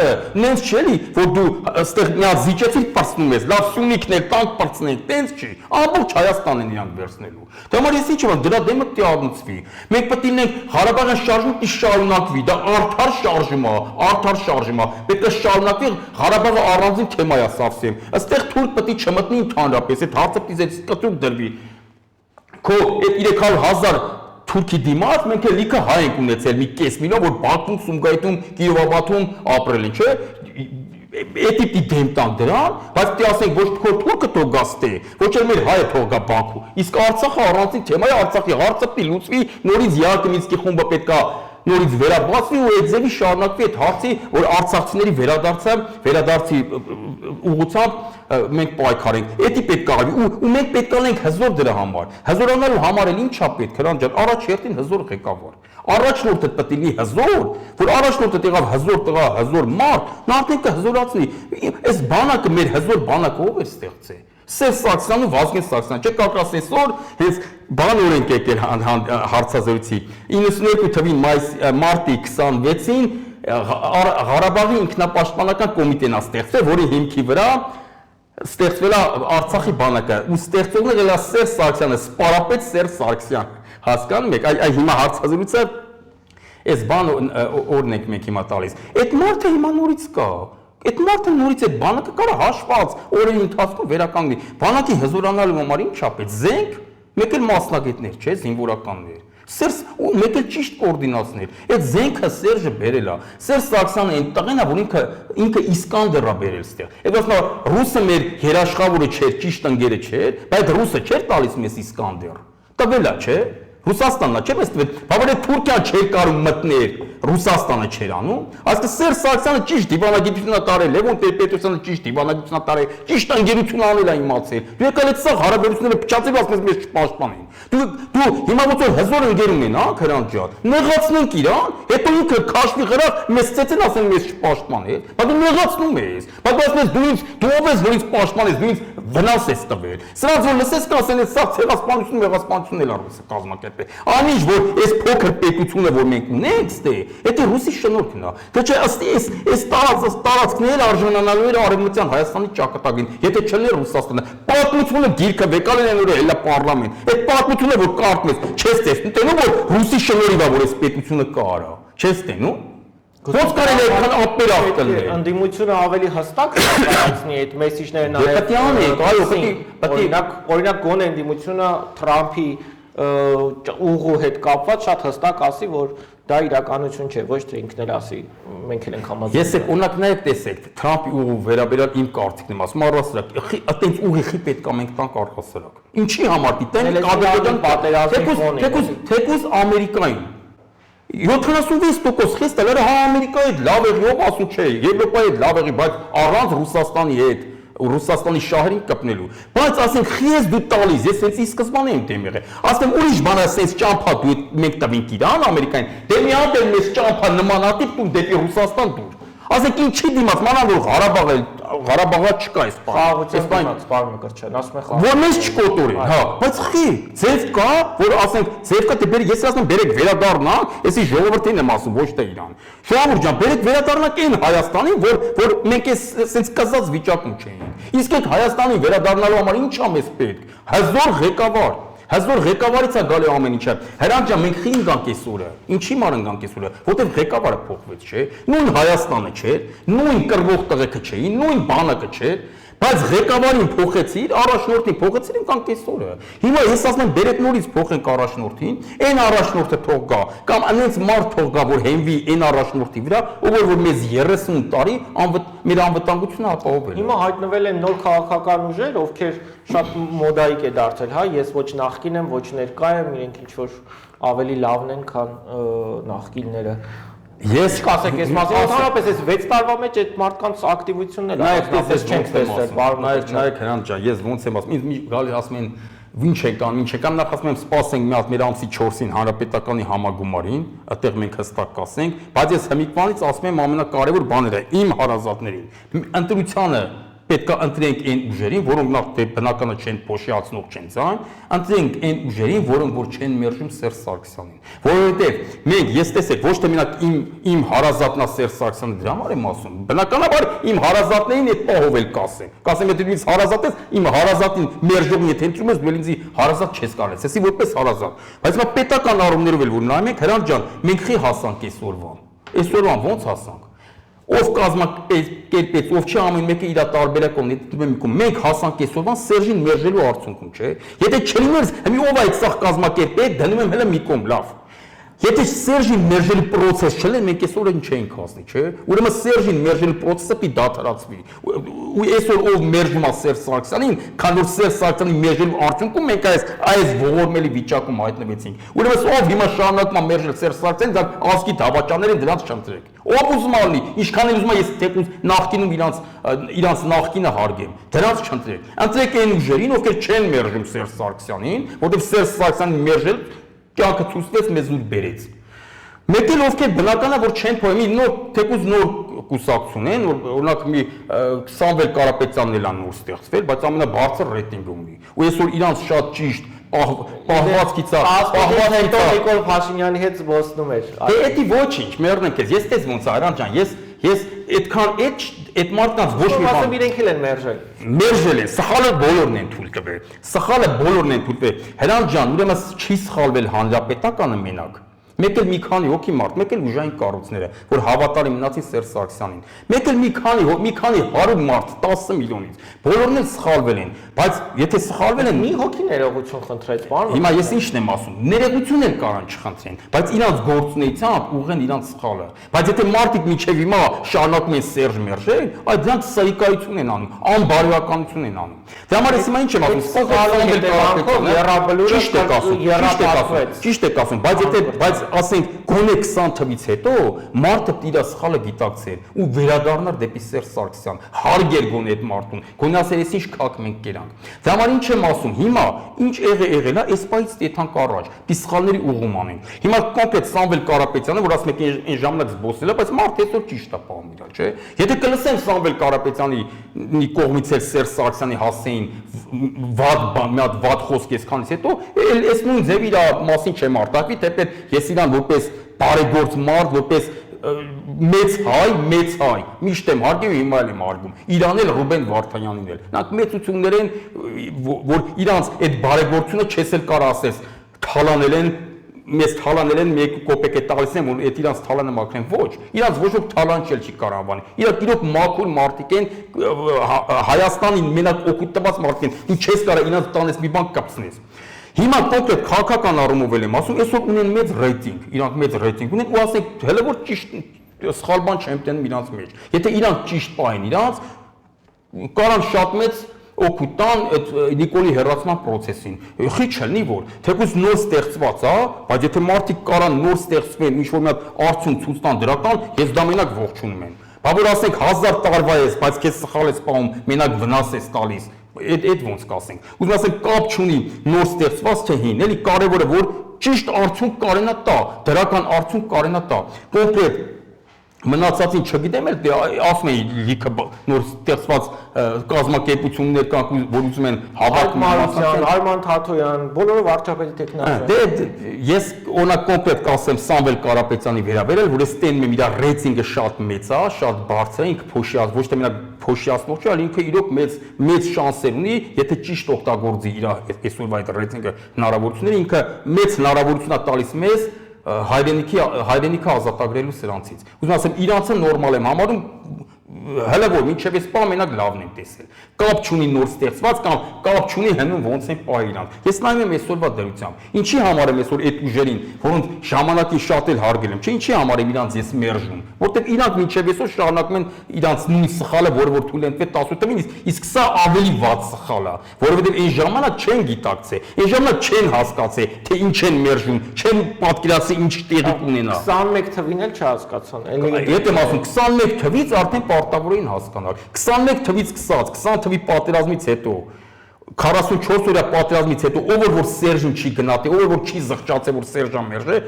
նենց չէ՞ որ դու այստեղ մի հատ զիջեցիր պրծնում ես, լավ Սյունիքներ տանկ պրծնենք, տենց չի։ Ամբողջ Հայաստանն են իրանք վերցնելու։ Դա համար ես ինչ եմ, դրա դեմը պիտի առնցվի։ Մենք պետք է լինենք Ղարաբաղյան շարժումը պիտի շարունակվի, դա արդար շարժում է։ Պետք է շարունակվի Ղարաբաղը առանձին թեմա է սավսեմ։ Այստեղ թուրք պետք է չմտնի ընդհանրապես, այդ հարցը պիտի կտրուկ դրվի։ Քո այդ 300,000 թուրքի դիմաց մենք էլ լիքը հայ ենք ունեցել մի կես միլիոն, որ Բաքվում, Սումգայիթում, Կիրովաբադում ապրել են, չէ՞։ Էդի պիտի դեմ տանք դրան, բայց պիտի ասենք ոչ քո թուրքը թող գա ստե, ոչ էլ մեր հայը թող գա Բաքու։ Իսկ Արցախը առանձին թեմա է, Արցախի հարցը պիտի լուծվի, նորից Յակոմինսկի խումբը պետքա նորից վերաբացվի ու այդ ձևի շարունակվի այդ հարցի, որ արցախցիների վերադարձի ուղղությամբ մենք պայքարենք։ Էդի պետք է արվի ու մենք պետք է ունենք հզոր դրա համար։ Հզորանալու համար էլ ինչա պետք հրան ջան, առաջ երթին հզոր ղեկավար։ Առաջնորդը պետք է լինի հզոր, որ առաջնորդը եղավ հզոր տղա, հզոր մարդ, նա արդեն կհզորացնի։ Այս բանակը մեր հզոր բանակը ով է ստեղծել։ Սերժ Սարգսյանն ու Վազգեն Սարգսյանը, չէ՞ կակաս այսօր հենց բան օրենք եկել հարցազրույցի 92 թվին մարտի 26-ին Ղարաբաղի ինքնապաշտպանական կոմիտեն է ստեղծվել, որի հիմքի վրա ստեղծվել է Արցախի բանակը ու ստեղծողն եղել է Սերժ Սարգսյանը, սպարապետ Սերժ Սարգսյան, հասկանում եք, այ հիմա հարցազրույցը այս բան օրինակ մենք հիմա տալիս։ Այդ մարդը հիմա նորից կա։ Այդ մարդը նորից այդ բանակը կարա հաշված օրերի ընթացքում վերականգնի։ Բանակի հզորանալու համար ինչա պետք զենք, մեկ էլ մասնագետներ, չէ, զինվորականներ։ Սերժ ու մեկ էլ ճիշտ կոորդինացներ։ Այդ զենքը Սերժը բերել է։ Սերժ Սարգսյանը այն տղեն է, որ ինքը Իսկանդեր է բերել ստեղ։ Այդ ասնա ռուսը մեր երաշխավորը չէր, ճիշտ ընկերը չէր, բայց ռուսը չէր տալիս մեզ Իսկանդեր։ Տվել է, չէ։ Ռուսաստանն է, չէ՞, բայց բավարար Թուրքիան չէր կարող մտնել, Ռուսաստանը չէր անում, այսինքն Սերժ Սարգսյանը ճիշտ դիվանագիտություն է տարել, Լևոն Տեր-Պետրոսյանը ճիշտ դիվանագիտություն է տարել, ճիշտ ընկերություն անել է իմացել։ Դու եկել ես սա հարաբերությունները փչացել, ասես մեզ չպաշտպանեն։ Դու հիմա ոնց որ հզոր ընկեր ունեն, հա, Քրանջ ջան, նեղացնենք իրան, հետո ինքը քաշվի գրավ, մեզ ծեցեն ասեն մեզ չպաշտպանել, բայց դու նեղացնում ես։ Բայց ասես դու ով ես, որ ինձ պաշտպանես, դու ինձ վնաս ես տվել։ Սրանց որ լսես կասեն, սա ցեղասպանություն էլ արվես կազմակերպել։ Անիշ որ այս փոքր պետությունը, որ մենք ունենք, դա ռուսի շնորհքն է։ Թե չէ այս տարածքներ արժանանալու էր արևմտյան Հայաստանի ճակատագին, եթե չլիներ Ռուսաստանը։ Պատմությունը գիրքը վեկալեն են որ հելա պարլամենտ։ Այդ պատմությունը որ կարդում ես, չես տեսնում, որ ռուսի շնորհիվ է որ այս պետությունը կա արա։ Չես տեսնում։ Ոնց կարելի է այդքան ապեր ապտել։ Ընդդիմությունը ավելի հստակ կայացնի այդ մեսիջները նաև։ Օրինակ գոնե ընդդիմությունը Թրամփի ուղու հետ կապված շատ հստակ ասի, որ դա իրականություն չէ, ոչ թե ինքն էլ ասի, մենք էլ ենք համաձայն։ Ես եք օրինակ նաև տեսեք, Թրամփի ուղու վերաբերյալ իմ կարծիքն եմ ասում, առհասարակ, այտենց ուղիղի պետք է մենք տանք առհասարակ։ Ինչի համար դիտենք Ադրբեջան պատերազմի թեկուզ Ամերիկային 76% խիստ էր հա Ամերիկայի հետ լավ եղի, ով ասում չէ, Եվրոպայի հետ լավ եղի, բայց առանց Ռուսաստանի հետ Ռուսաստանի շահերին կպնելու, բայց ասենք խի ես դու տալիս, ես հենց ի սկզբանե եմ դեմ եղել, ասեմ ուրիշ բան ասես ճամփա դու մենք տվենք Իրան, Ամերիկային, դե մի հատ էլ մեզ ճամփա նմանատիպ տուն դեպի Ռուսաստան դուր, ասենք ինչի դիմաց, մանավանդ որ Ղարաբաղը չկա այս բանը, խաղաղության դիմաց, պարոն Մկրտչյան, ասում եմ որ մեզ չկոտորեն, հա, բայց խի, ձև կա, որ ասենք ձև կա, դե ես ասում եմ բերեք վերադառնանք, էսի ժողովրդին եմ ասում, ոչ թե Իրան։ Ժողովուրդ ջան, բերեք վերադառնանք այն Հայաստանին, որ մենք էս կզած վիճակում չենք։ Իսկ այդ Հայաստանին վերադառնալու համար ի՞նչ է մեզ պետք։ Հզոր ղեկավար։ Հզոր ղեկավարից է գալի ամեն ինչը։ Հրանտ ջան, մենք խին գանք այսօրը։ Ինչի մարն գանք այսօրը, որտեղ ղեկավարը փոխվեց, չէ։ Նույն Հայաստանը չէ, նույն կռվող տղեկը չէին, նույն բանակը չէ, բայց ղեկավարին փոխեցիր, առաջնորդին փոխեցիր, գանք այսօրը։ Հիմա ես ասում եմ, բերեք նորից փոխենք առաջնորդին, այն առաջնորդը թող գա, կամ այնց մարդ թող գա, որ հենվի այն առաջնորդի վրա, ով որ մեզ 30 տարի մեր անվտանգությունը ապահովել է։ Հիմա հայտնվել են նոր քաղաքական ուժեր, ովքեր շատ մոդայիկ է դարձել, հա, ես ոչ նախկին եմ, ոչ ներկա եմ, իրենք ինչ որ ավելի լավն են, քան նախկինները։ Ես կասեք, ես մասը ընդհանրապես այս 6 տարվա մեջ այդ մարդկանց ակտիվությունն էլ նայեք, չենք տեսել, բարոն նայեք Հրանտ ջան, ես ոնց եմ ասում, ինձ գալի ասում են ինչ եկան, նախ ասում եմ սպասենք մի հատ մեր ամսի 4-ին հանրապետականի համագումարին, այդտեղ մենք հստակ կասենք, բայց ես հիմիկվանից ասում եմ ամենակարևոր բաները իմ հարազատներին, ընտրությանը պետք է ընտրենք այն ուժերին, որոնք նախ բնականը չեն փոշիացնող չեն ցան, ընտրենք այն ուժերին, որոնք որ չեն մերժում Սերժ Սարգսյանին։ Որովհետև մենք ես տեսեք ոչ թե մենակ իմ հարազատնա Սերժ Սարգսյանը դրա համար եմ ասում, բնականաբար իմ հարազատներին այդ պահովել կասեմ եթե դու ինձ հարազատ ես, իմ հարազատին մերժողն եթե ընտրում ես, դու ինձ հարազատ չես կարել, ասի որպես հարազատ։ Բայց հիմա պետական առումներով էլ որ նայում ենք, Հրանտ ջան, մենք խի հասանք այսօրվան։ Այսօրվան ո՞նց հասանք։ Ով կազմակերպեց, ով չի ամեն մեկը իր տարբերակ ունի, մենք հասանք այսօրվան Սերժին մերժելու արդյունքում, չէ։ Եթե չլիներ, հիմա ով այդ սաղ կազմակերպել, դնում եմ հələ մի կողմ, լավ։ Եթե Սերժին մերժելու process չլեր, մենք այսօր ինչ չէինք հասնի, չէ։ Ուրեմն Սերժին մերժելու process-ը պիտի դադարացվի։ Ու այսօր ով մերժում է Սերժ Սարգսյանին, քան որ Սերժ Սարգսյանին մերժելու արդյունքում մենք այս ողորմելի վիճակում հայտնվեցինք։ Ուրեմն ով հիմա շարունակում է մերժել Սերժ Սարգսյանին, դա ազգի դավաճաններին դրանց չընտրեք։ Ով ուզում է լինի, ինչքան էլ ուզում է ես թեկուզ նախկինում իրանց նախկինը հարգեմ, դրանց չընտրեք։ Ընտրեք այն ուժերին, ովքեր չեն մերժում Սերժ Սարգսյանին, որովհետև Սերժ Սարգսյանին մերժել կյանքը ցույցվեց մեզ ուր բերեց։ Մեկ էլ ովքեր բնականա որ չեն փոխի նոր թեկուզ նոր կուսակցություն են, որ օրինակ մի Սամվել Կարապետյանն էլ նոր ստեղծվել, բայց ամենաբարձր ռեյտինգ ունի։ Ու այսօր իրանց շատ ճիշտ պահվածքից հետո Նիկոլ Փաշինյանի հետ զբոսնում էր։ Դե էդի ոչինչ, մերնենք ես տես ոնց է Հրանտ ջան, ես այդքան այդ մարդկանց ոչ մի բան իրենք էլ են մերժել։ Մերժել են, սխալը բոլորն են թույլ տվել։ Սխալը բոլորն են թույլ տվել։ Հրանտ ջան, ուրեմն չի սխալվել հանրապետականը մենակ։ Մեկ էլ մի քանի հոգի մարդ, մեկ էլ ուժային կառույցները, որ հավատալի մնացին Սերժ Սարգսյանին։ Մեկ էլ մի քանի 100 մարդ 10 միլիոնից, բոլորն էլ սխալվել են, բայց եթե սխալվել են, մի հոգի ներողություն խնդրեց, բան։ Հիմա ես ինչն եմ ասում, ներողություն էլ կարան չխնդրեն, բայց իրանց գործունեությամբ ուղղեն իրանց սխալը։ Բայց եթե մարդիկ միջև հիմա շարունակում են Սերժ մերժել, այդ դրանք սայկայություն են անում, անբարոյականություն են անում։ Դրա համար ես հիմա ինչ եմ ասում, ճիշտ եք ասում, բայց ասենք գոնե 20 թվից հետո մարդը իր սխալը գիտակցեր ու վերադառնար դեպի Սերժ Սարգսյան, հարգեր գոնե այդ մարդուն, գոնե ասեր ես ինչ քակ մենք կերանք։ Դրա համար ինչ եմ ասում, հիմա ինչ եղել է, այս պայից տեթանք առաջ, պի սխալների ուղղում անեն։ Հիմա կոնկրետ Սամվել Կարապետյանը, որ ասում եք այն ժամանակ զբոսել է, բայց մարդը այսօր ճիշտ է պահում իրար, չէ։ Եթե կլսեն Սամվել Կարապետյանի կողմից էլ Սերժ Սարգսյանի հասեին մի հատ վատ խոսք այսքանից հետո, այս նույն ձև իր մասին չեմ արտահայտվի, թեպետ ես իրան որպես բարեգործ մարդ, որպես մեծ հայ, միշտ եմ հարգում, հիմա էլ եմ հարգում։ Իրան էլ Ռուբեն Վարդանյանին էլ։ Նրանք մեծություններ են, որ իրանց այդ բարեգործությունը չես էլ կարող ասես, մեզ թալանել են, մեկ կոպեկ է տալիս են, որ այդ իրանց թալանը մաքրեն, ոչ, իրանց ոչ ոք թալան չի կարող անվանել, իրանք իրոք մաքուր մարդիկ են, Հայաստանին մենակ օգուտ տված մարդիկ են, դու չես կարող իրանց տանես մի բան կպցնես։ Հիմա կոնկրետ քաղաքական առումով եմ ասում, այսօր ունեն մեծ ռեյտինգ, իրանք մեծ ռեյտինգ ունեն ու ասենք, հələ որ ճիշտ սխալ բան չեմ տենում իրանց մեջ։ Եթե իրանք ճիշտ պահեն իրանց, կարան շատ մեծ օգուտ տան այդ Նիկոլի հեռացման process-ին։ Խի չլինի որ, թեկուզ նոր ստեղծված է, բայց եթե մարդիկ կարան նոր ստեղծվեն, ինչ որ մի հատ արդյունք ցույց տան դրական, ես դա մենակ ողջունում եմ։ Բա որ ասենք 1000 տարվա ես, բայց քեզ սխալ ես պահում, մենակ վնաս ես տալիս։ Այդ ոնց կասենք։ Ուզում ասեմ կապ չունի նոր ստեղծված թե հին, էլի կարևորը որ ճիշտ արդյունք կարենա տա, դրական արդյունք կարենա տա։ Կոնկրետ մնացածին չգիտեմ էլ դե ասում էի լիքը նոր ստեղծված կազմակերպություններ կան որ ուզում են հավաքման Արման Թաթոյան բոլորը վարչապետի տեխնիկա դե ես օրինակ կոնկրետ կասեմ Սամվել Կարապետյանի վերաբերել որ ես տենում եմ իր ռեյտինգը շատ մեծ է շատ բարձր է ինքը փոշիած ոչ թե մենակ փոշիացնող չէ այլ ինքը իրոք մեծ շանսեր ունի եթե ճիշտ օգտագործի իր այսօրվա այդ ռեյտինգը հնարավորությունները ինքը մեծ հնարավորություն է տալիս մեզ հայրենիքը ազատագրելու սրանցից։ Ուզում ասեմ իրանցը նորմալ եմ համարում հələ որ մինչև այս պահ մենակ լավն եմ տեսել։ Կապ չունի նոր ստեղծված կամ կապ չունի հնում ոնց են պահ իրան։ Ես նայում եմ այսօրվա դրությամբ։ Ինչի համար եմ այսօր այդ ուժերին, որոնց ժամանակին շատ էլ հարգել եմ, չէ՞ ինչի համար եմ իրանց ես մերժում, որտեղ իրանք մինչև այսօր շարունակում են իրանց նույն սխալը, որը որ թույլ են տվել 18 թվականին, իսկ սա ավելի վատ սխալ է, որովհետև այն ժամանակ չեն գիտակցել, այն ժամանակ չեն հասկացել, թե ինչ են մերժում, չեն պատկերացրել ինչ տեղի կունենա։ 21 թվին էլ չհասկացան։ Եթե եմ ասում 21 թվից արդեն պարտավոր էին հասկանալ։ 21 թվից սկսած, 20 թվի պատերազմից հետո 44 օրյա պատերազմից հետո ով որ Սերժին չի գնահատի, ով որ չի զղջացել որ Սերժան մերժե,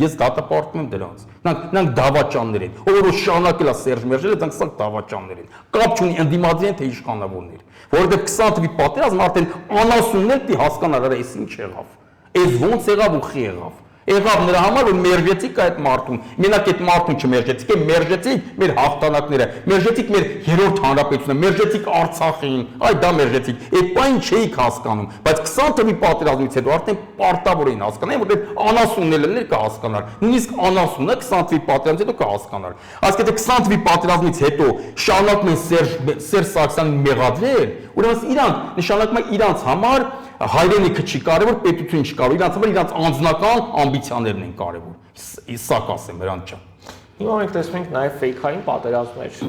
ես դատապարտում եմ դրանց։ Նրանք դավաճաններ են։ Ով որ շարունակել է Սերժ մերժելը, դրանք սա դավաճաններ են։ Կապ չունի ընդդիմադիր են թե իշխանավորներ։ Որովհետև 20 թվի պատերազմը արդեն անասուններ պիտի հասկանալ, արա էս ինչ եղավ։ Էս ոնց եղավ ու խի եղավ։ Եղավ նրա համար որ մերժեցիք այդ մարդուն, մենակ այդ մարդուն չմերժեցիք, մերժեցիք մեր հաղթանակները, մերժեցիք մեր երրորդ հանրապետությունը, մերժեցիք Արցախին, այ դա մերժեցիք։ Այդ բանը չէիք հասկանում, բայց 20 թվի պատերազմից հետո արդեն պարտավոր էին հասկանալ, որտեղ անասունները կհասկանար։ Նույնիսկ անասունը 20 թվի պատերազմից հետո կհասկանար։ Այսինքն եթե 20 թվի պատերազմից հետո շարունակում են Սերժ Սարգսյանին մեղադրել, ուրեմն իրանք նշանակում է իրանք համար հայրենիքը չի կարևոր, պետությունը չի կարևոր, իրանց համար իրանց անձնական ամբիցիաներն են կարևոր։ Սա կասեմ նրանց ջան։ Հիմա մենք տեսնում ենք նաև ֆեյքային պատերազմներ,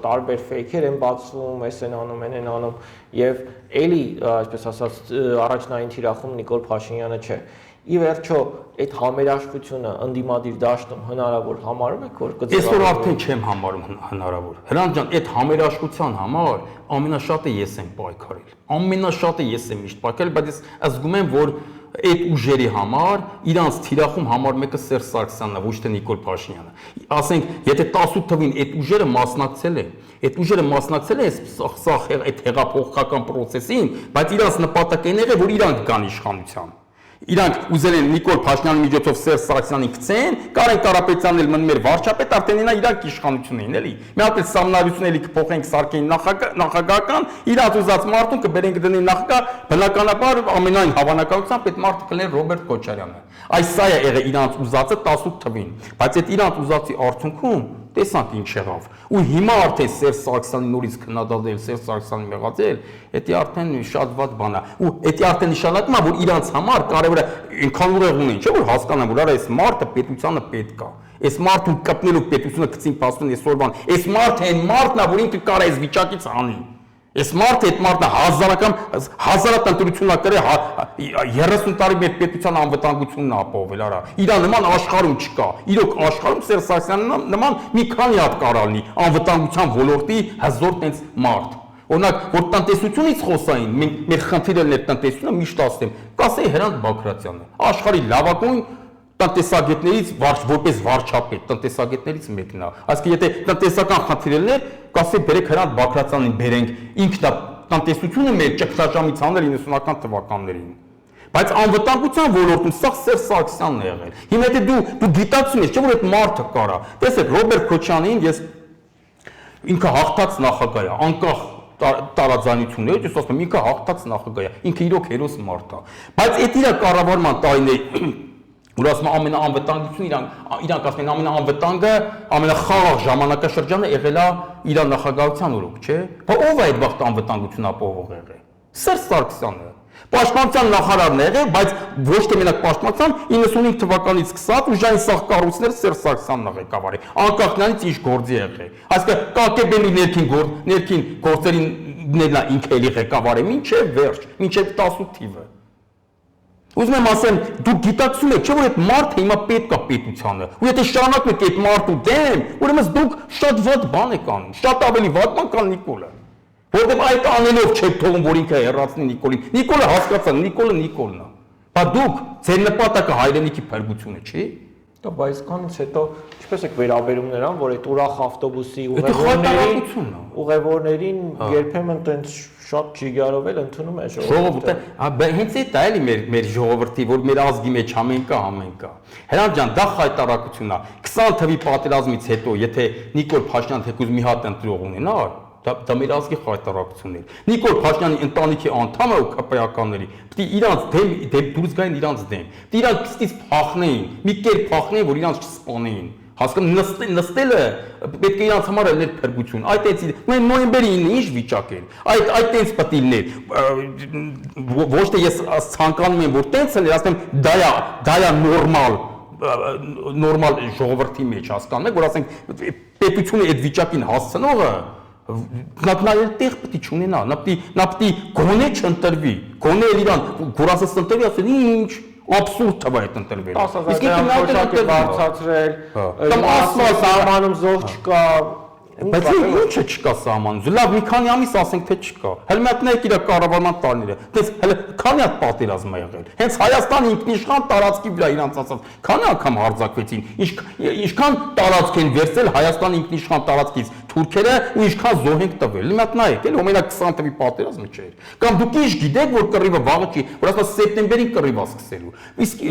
տարբեր ֆեյքեր են բացվում, էս են անում, են անում եւ էլի, այսպես ասած, առաջնային թիրախում Նիկոլ Փաշինյանը չէ։ Ի վերջո այդ համերաշխությունը ընդդիմադիր դաշտում հնարավոր համարում եք որ կձևավորվի։ Այսօր արդեն չեմ համարում հնարավոր։ Հրանտ ջան, այդ համերաշխության համար ամենաշատը ես եմ պայքարել։ Ամենաշատը ես եմ միշտ պայքարել, բայց ես զգում եմ որ այդ ուժերի համար իրանց թիրախում համար մեկը Սերժ Սարգսյանն է, ոչ թե Նիկոլ Փաշինյանը։ Ասենք, եթե 18 թվին այդ ուժերը մասնակցել են, այդ ուժերը մասնակցել են այդ հեղափոխական process-ին, բայց իրանց նպատակն եղել որ իրանք գան իշխանության։ Իրանք ուզել են Նիկոլ Փաշինյանի միջոցով Սերժ Սարգսյանին գցեն, Կարեն Կարապետյանն էլ մնում էր վարչապետ, արդեն նա իրանք իշխանություն էին, էլի։ Մի հատ էլ սամնարություն էլի կփոխենք սարքեն նախագահական, իրաց ուզած մարդուն կբերենք դնեն նախագահ, բնականաբար ամենայն հավանականությամբ այդ մարդը կլիներ Ռոբերտ Քոչարյանը։ Այս սա է եղել իրանց ուզածը 18 թվին, բայց այդ իրանց ուզածի արդյունքում տեսանք ինչ եղավ։ Ու հիմա արդեն Սերժ Սարգսյանի նորից քննադատել, Սերժ Սարգսյանին մեղադրել, դա արդեն շատ վատ բան է։ Ու դա արդեն նշանակում է, որ իրանց համար կարևորը այնքան ուղեղ ունեն, չէ՞ որ հասկանան, որ արա այս մարդը պետությանը պետք է։ Այս մարդուն կպնելու պետությունը գցին փաստուն այսօրվան։ Այս մարդը այն մարդն է, որ ինքը կարա այս վիճակից անի։ Այս մարդը այդ մարդը հազարական ընտրությունն է կրել 30 տարի մեր պետության անվտանգությունն է ապահովել, արա։ Իրա նման աշխարհում չկա։ Իրոք աշխարհում Սերժ Սարգսյանի նման մի քանի հատ կարա լինի անվտանգության ոլորտի հզոր տենց մարդ։ Օրինակ, որ տնտեսությունից խոսային, մեր խնդիրը ներ տնտեսությունը միշտ ասեմ, կասեի Հրանտ Բագրատյանը, աշխարհի լավագույն տնտեսագետներից որպես վարչապետ տնտեսագետներից մեկն է։ Այսինքն եթե տնտեսական խնդիրներ կասեի բերեք Հրանտ Բագրատյանին բերենք, ինքն է տնտեսությունը մեր ճգնաժամից հանել 90-ական թվականներին։ Բայց անվտանգության ոլորտում սա Սերժ Սարգսյանն է եղել։ Հիմա եթե դու գիտակցում ես, չէ՞ որ այդ մարդը կարա։ Տեսեք Ռոբերտ Քոչարյանին ես ինքը հաղթած նախագահ է, անկախ տարաձայնությունները, ես ասում եմ ինքը հաղթած նախագահ է, ինքը իրոք հերոս մարդ է։ Բայց այդ իր կառավարման տարիների որ ասում ամենաանվտանգությունը իրանք ասում են ամենաանվտանգը, ամենախաղաղ ժամանակաշրջանը եղել է իր նախագահության օրոք, չէ՞։ Բա ով է այդ վաղ անվտանգություն ապահովող եղել։ Սերժ Սարգսյանը։ Պաշտպանության նախարարն է եղել, բայց ոչ թե մենակ պաշտպանության 95 թվականից սկսած ուժային սաղ կառույցները Սերժ Սարգսյանն է ղեկավարել։ Անկախ նրանից ինչ գործի եղել։ Այսինքն ԿԿԲ-ի ներքին գործերին ինքը էլի ղեկավարել մինչև վերջ, մինչև 18 թիվը։ Ուզում եմ ասեմ, դուք գիտակցում եք, չէ՞ որ այդ մարդը հիմա պետք է պետությանը։ Ու եթե շարունակում եք այդ մարդու դեմ, ուրեմն դուք շատ վատ բան եք անում, շատ ավելի վատ բան կան Նիկոլը։ Որովհետև այդ անելով չեք թողում, որ ինքը հեռացնի Նիկոլին։ Նիկոլը հասկացա, Նիկոլն է։ Բա դուք ձեր նպատակը հայրենիքի փրկությունը չի։ Բայց կանից հետո ինչպես եք վերաբերում նրան, որ այդ ուրախ ավտոբուսի ուղևորներին երբեմն տենց շատ ջիգարով էլ ընդունում է ժողովուրդը։ Հենց այդ է էլի մեր ժողովրդի, որ մեր ազգի մեջ ամեն կա։ Հրանտ ջան, դա խայտարակությունն է։ 20 թվի պատերազմից հետո, եթե Նիկոլ Փաշինյանը թեկուզ մի հատ ընտրող ունենար, դա մեր ազգի խայտարակությունն էր։ Նիկոլ Փաշինյանի ընտանիքի անդամը ու ԿՊ-ականների պիտի իրանց դեմ դուրս գային իրանց դեմ։ Պիտի իրանք սկիզբ փախնեին, մի կերպ փախնեին, որ իրանց չսպանեին։ Հասկանում նստելը պետք է իրանց համար էր փրկություն։ Այդ էցի նոյեմբերի 9-ը ինչ վիճակ էր։ Այդ տենց պետք է լիներ։ Ոչ թե ես ցանկանում եմ որ տենց էլ ասեմ դա է նորմալ ժողովրդի մեջ հասկանում եք, որ ասենք պետությունը այդ վիճակին հասցնողը նայել տեղ պետք է չունենա, նա պետք է գոնե չընտրվի, գոնե իրան գորասս ընտրվի, ասեն ինչ абսուրդ թվա այդ ընտրվել։ Իսկ ինքը նա բարձրացրել, սահմանում զոհ չկա, բայց ինչը չկա սահմանում։ Լավ, մի քանի ամիս ասենք թե չկա։ Հələ մի հատ նայեք իր կառավարման տարիները։ Դες հələ քանի հատ պատերազմ ա եղել։ Հենց Հայաստանը ինքնիշխան տարածքի վրա իրանց ասած քանի անգամ հարձակվեցին։ Ինչքան տարածք են վերցել Հայաստանի ինքնիշխան տարածքից թուրքերը ու ինչքան զոհ են տվել։ Մի հատ նայեք, էլ օրինակ 20 թվի պատերազմը չէր։ Կամ դուք ինչ գիտեք, որ կռիվը վաղը չի, որ ասած սեպտեմբերին կռիվը սկսելու։ Իսկ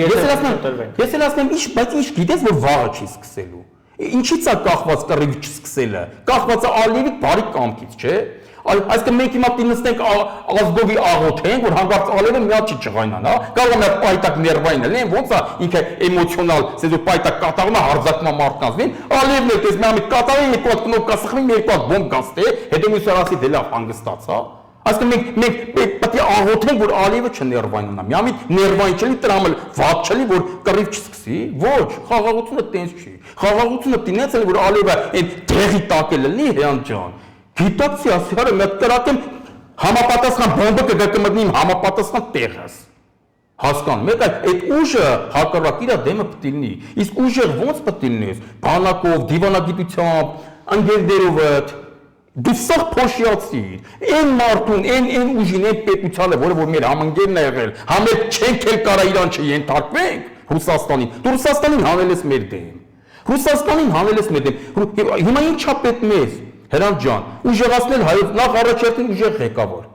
ես էլ ասեմ, ինչ, բայց ինչ գիտես, որ վաղը չի սկսելու։ Ինչից է կախված կռիվ չսկսելը։ Կախված է Ալիևի բարի կամքից, չէ՞։ Այսինքն մենք հիմա դինստենք ազգովի աղոթենք, որ հանկարծ Ալիևը մի հատ չի ճղայնան, հա։ Կարող է պայտակ ներվային լինեն, ոնց է ինքը էմոցիոնալ, ասես պայտակ կատարում է հարձակման մարդկանց։ Ալիևն էլ դες մի հատ կատարի, երկու հատ կնոպկա սխմի, երկու հատ բոմբ գաստե, հետո մյուսը ասի դե լավ հանգստացա։ Այսինքն մենք պետք է աղոթենք, որ Ալիևը չներվայնանա։ Միամիտ ներվային չլինի, տրամել վատ չլինի, որ կռիվ չսկսի։ Ոչ, խաղաղությունը տենց չի։ Խաղաղությունը տինեց էլ որ Ալիևը այն դեղի տակ է լինի հեան ջան։ Գիտակցի ասիարը մեկ տրակեմ համապատասխան բոմբը կգտնի համապատասխան տեղս։ Հասկանում եք, այդ ուժը հակառակ իր դեմը պետք է լինի։ Իսկ ուժը ո՞նց պետք է լինի։ Բանակով, դիվանագիտությամբ, անգերներով դու սաղ փոշիացիր, այն մարդուն, այն ուժին, այն պետությանը, որը որ մեր համընկերն է եղել, համեր չենք էլ կարա իրան չենթարկվենք Ռուսաստանին, դու Ռուսաստանին հանել ես մեր դեմ, Ռուսաստանին հանել ես մեր դեմ, հիմա ինչա պետք մեզ, Հրանտ ջան, ուժեղացնել հայոց, նախ առաջերտին ուժեղ ղեկավար,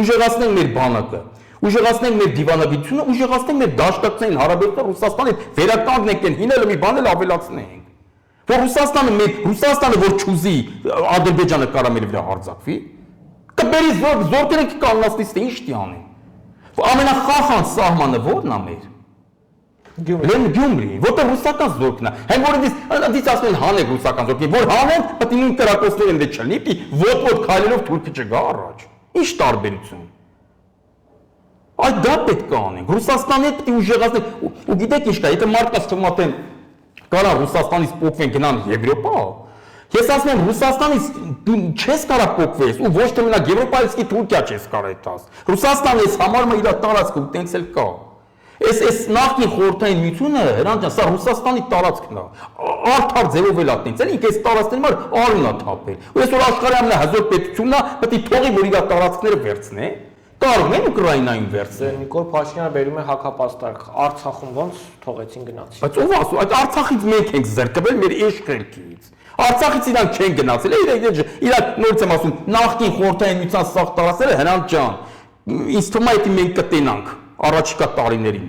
ուժեղացնել մեր բանակը, ուժեղացնել մեր դիվանագիտությունը, ուժեղացնել մեր դաշնակցային հարաբերությունները Ռուսաստանի վերականգնենք են, հինելը մի բան էլ ավելացնենք։ Որ Ռուսաստանը որ չուզի Ադրբեջանը կարա մեր վրա հարձակվի, կբերի զորքերը կկանոնացնի, թե ինչ դի անեն։ Ամենախախան սահմանը ո՞րն է մեր։ Գյումրի, որտեղ ռուսական զորքն է։ Հեն որ դից ասում են հանեք ռուսական զորքին, որ հանեն, պետք է նույն կրակոցներ են դե չլինի, պիտի ոտ քայլելով թուրքը չգա առաջ։ Ինչ տարբերություն։ Այդ դա պետք է անենք։ Ռուսաստանը պետք է ուժեղացնել։ Ու գիտեք ինչ կա, եթե մարդկանց թվում է կարա Ռուսաստանից փոխվեն գնան Եվրոպա։ Ես ասում եմ Ռուսաստանից դու չես կարա փոխվես ու ոչ թե մենակ Եվրոպայից კი Թուրքիա չես կարա այդտաս։ Ռուսաստանը այս համարը իր տարածքը ու տենց էլ կա։ Այս նախկին խորհրդային միությունը հրանտ սա Ռուսաստանի տարածքն է։ Արդար ձևով էլ ատենց էլ ինքը այս տարածքների համար արյուն է թափել։ Ու այսօր աշխարհի ամենահզոր պետությունն է, պետք է թողի որ իր տարածքները վերցնե։ Կարող են Ուկրաինային վերցնել։ Նիկոլ Փաշինյանը բերում է հակապաստառ Արցախում ոնց թողեցին գնացին։ Բայց ով ասում, այդ Արցախից մենք ենք զրկվել մեր իշխելքից։ Արցախից իրանք չեն գնացել, իրանք նորից եմ ասում, նախկին խորհրդային միության սաղ տարածները Հրանտ ջան, ինձ թվում է դա մենք կտենանք առաջիկա տարիներին։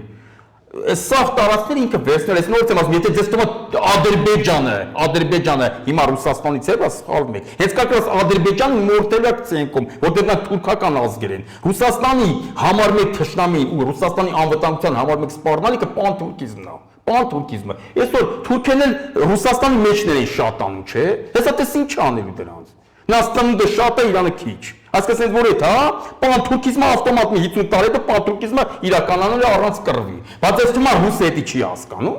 Այս սաղ տարածքները ինքը վերցնել, այս նորից եմ ասում, եթե ձեզ թվում է Ադրբեջանը հիմա Ռուսաստանից է, սխալվում եք։ Հենց կակրած Ադրբեջանը մորտելակ ցենկում, որտեղ նա թուրքական ազգեր են։ Ռուսաստանի համար մեկ թշնամին ու Ռուսաստանի անվտանգության համար մեկ սպառնալիքը պանթուրքիզմն է։ Պանթուրքիզմը։ Այսօր թուրքերն էլ Ռուսաստանի մեջներ են շատ անում, չէ՞։ Հեսա տես ինչ անելու դրանց։ Նա ստանդը շատ է, Իրանը քիչ։ Հասկացեք որ այդ, հա, պանթուրքիզմը ավտոմատ մի 50 տարի հետո պանթուրքիզմը իրականանում է առանց կռվի։ Բայց այս թվում է ռուսը էդի չի հասկանում։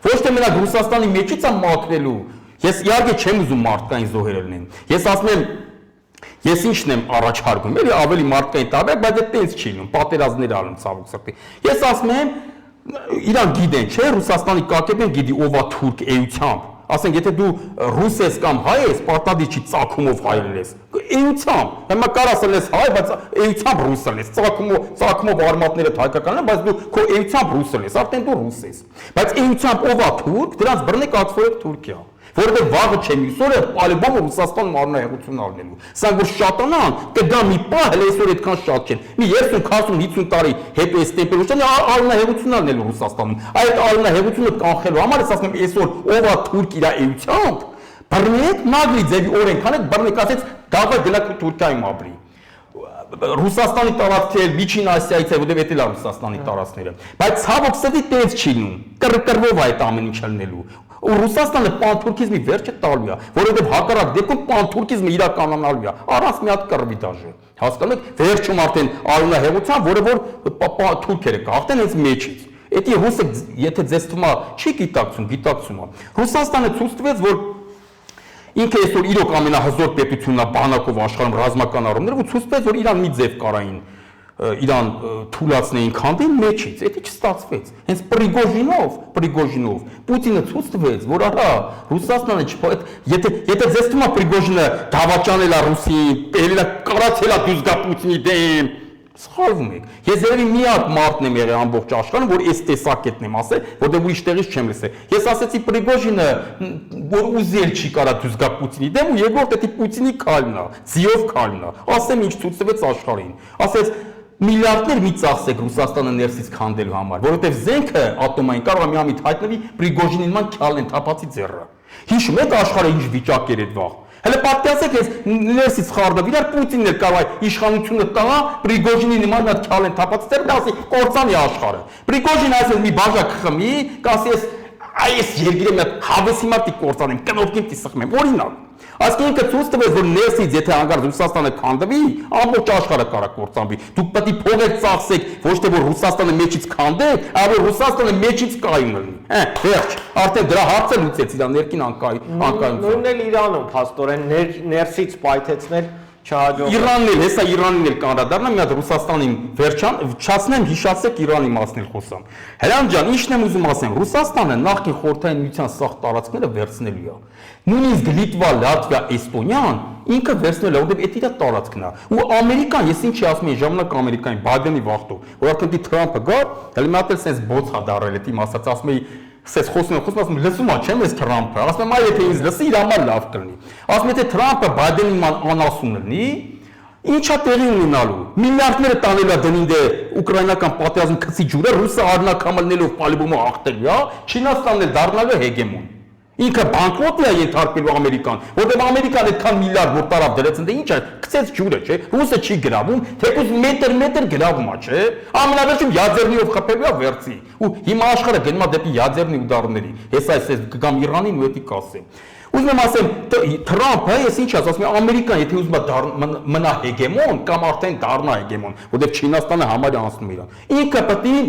Ոչ թե մենակ Ռուսաստանի մեջից է մաքրելու։ Ես իհարկե չեմ ուզում մարդկային զոհեր լինեն։ Ես ասում եմ, Ես ինչն եմ առաջարկում, էլի ավելի մարդկային տարբեր, բայց դա տենց չի լինում, պատերազմներ ալում ցավոք սրտի։ Ես ասում եմ, իրան գիտեն, չէ, Ռուսաստանի ԿԳԲ-ն գիտի ով է թուրք էությամբ։ Ասենք, եթե դու ռուս ես կամ հայ ես, պարտադիր չի ծագումով հայ ես։ Էությամբ։ Հիմա կարաս լես հայ, բայց էությամբ ռուս ես։ Ծագումով արմատները հայկական են, բայց դու քո էությամբ ռուս ես, արդեն դու ռուս ես։ Բայց էությամբ ով է թուրք, դրանց բռնեք ակսորեք Թուրքիա։ Որովհետև վաղը չէ մյուսօրը պալիբոմը Ռուսաստանում առնահեղություն առնելու։ Սա որ շատանան, կգա մի պահ, հələ այսօր այդքան շատ չեն։ Մի 30, 40, 50 տարի հետո այս տեմպերատուրան առնահեղություն առնելու Ռուսաստանում։ Այդ առնահեղությունը կանխելու համար ես ասում եմ այսօր ով է թուրք իր էությամբ, բռնեք մագլի ձևի օրենքան այդ բռնեք ասեց դավայ գնաք Թուրքիայում ապրի։ Ռուսաստանի տարածքները Միջին Ասիայից է, որտեղ էտել է Ռուսաստանի տարածքները։ Բայց ցավոք սրտի տենց չի լինում։ Կռկռվով այդ ամեն ինչ լինելու։ Ու Ռուսաստանը պանթուրքիզմի վերջը տալու է, որովհետև հակառակ դեպքում պանթուրքիզմը իրականանալու է, առանց մի հատ կռվի դաժե։ Հասկանու՞մ եք, վերջում արդեն արունահեղության, որը որ թուրքերը կախտեն հենց մեջից։ Էդի ռուսը, եթե ձեզ թվում է, չի գիտակցում է։ Ռուսաստանը ցույց տվեց, որ ինքը այսօր իրոք ամենահզոր պետությունն է բանակով աշխարհում ռազմական առումներով ու ցույց տվեց, որ իրան մի ձև կարային իրան թուլացնեին քանդին մեջից, դա չստացվեց։ Հենց Պրիգոժինով Պուտինը ցույց տվեց, որ ահա Ռուսաստանը եթե ձեզ թվում է Պրիգոժինը դավաճանել է Ռուսին, ելել է կարացել է դուզգա Պուտինի դեմ, սխալվում եք։ Ես երևի մի հատ մարդն եմ եղել ամբողջ աշխարհում, որ այս տեսակետն եմ ասել, որտեղ ուրիշ տեղից չեմ լսել։ Ես ասեցի Պրիգոժինը, որ ուզել չի կարա դուզգա Պուտինի դեմ, ու երկրորդ դա Պուտինի քայլն է, ձիով քայլն է։ Ասեմ ինչ ցույց տվեց աշխարհին։ Ասեց միլիարդներ մի ծախսեք Ռուսաստանը ներսից քանդելու համար, որովհետև զենքը ատոմային կարող է միամիտ հայտնվի Պրիգոժինին ման քյալեն թափացի ձեռը։ Հիշում եք աշխարհը ինչ վիճակ էր այդ վաղ։ Հələ պատկերացեք ես ներսից խառնով իրար Պուտինն էր կարող է իշխանությունը տա Պրիգոժինի նման մի քյալեն թափացի ձեռը, դա ասի կործանի աշխարհը։ Պրիգոժինը ասել մի բաժակ խմի, կասի ես այս երկիրը մի հատ հավեսի մարտի կործանեմ, կնոպկին տիսխմեմ, օրինակ։ Այսինքն ինքը ցույց տվեց, որ ներսից եթե հանգարց Ռուսաստանը քանդվի, ամբողջ աշխարհը կարա կործանվի։ Դուք պետք է փողեր ծախսեք, ոչ թե որ Ռուսաստանը մեջից քանդեք, այլ որ Ռուսաստանը մեջից կայուն լինի։ Վերջ, արդեն դրա հարցը լուծեց իր ներքին անկայունությունը։ Նույնն էլ Իրանում, փաստորեն ներսից պայթեցնել չհաջող։ Իրանն էլ, հեսա Իրանին էլ կանրադառնա, մի հատ Ռուսաստանին վերջացնեմ, հիշացեք Իրանի մասն էլ խոսամ։ Հրանտ ջան, ինչն եմ ուզում ասեմ, Ռուսաստանը նախկին խորհրդային միության սաղ տարածքները վերցնելու է։ Նույնիսկ Լիտվա, Լատվիա, Էստոնիան ինքը վերցնել է, որտեղ դա իր տարածքն է։ Ու Ամերիկան, ես ինչի ասում եմ, ժամանակ Ամերիկային Բայդենի վախտով, որ արդեն Թրամփը գա, հələ մի հատ էլ sense բոց հա դարել, դա իմ ասած, ասում էի Սես խոսում ասում լսում ա չեմ ես Թրամփը ասում եմ այ եթե ինձ լսի իր համար լավ կլինի ասում եթե Թրամփը Բայդենի ման անասուն լինի ինչա տեղի ունենալու միլիարդները տանելու է դնին դե ուկրաինական պատերազմ քցի ջուրը ռուսը արնակամլնելով պալիբոմը ախտելու է Չինաստանն էլ դառնալու է հեգեմոն ինքը բանկրոտ է ենթարկվելու Ամերիկան, որտեղ Ամերիկան այդքան միլիարդ որ տարավ դրեց ընդ ինչ է, գցեց ջուրը, չէ, ռուսը չի գրավում, թեկուզ մետր գրավում է, չէ, ամենավերջում յաձերնիով խփելու է վերցի, ու հիմա աշխարհը գնում է դեպի յաձերնի ուդարների, ես այս գամ Իրանին ու էդի կասեմ, ուզում եմ ասեմ, Թրամփը, ես ինչ ասում եմ, Ամերիկան եթե ուզում է մնա հեգեմոն կամ արդեն դառնա հեգեմոն, որտեղ Չինաստանը համարյա անցնում է իրան, ինքը պետք է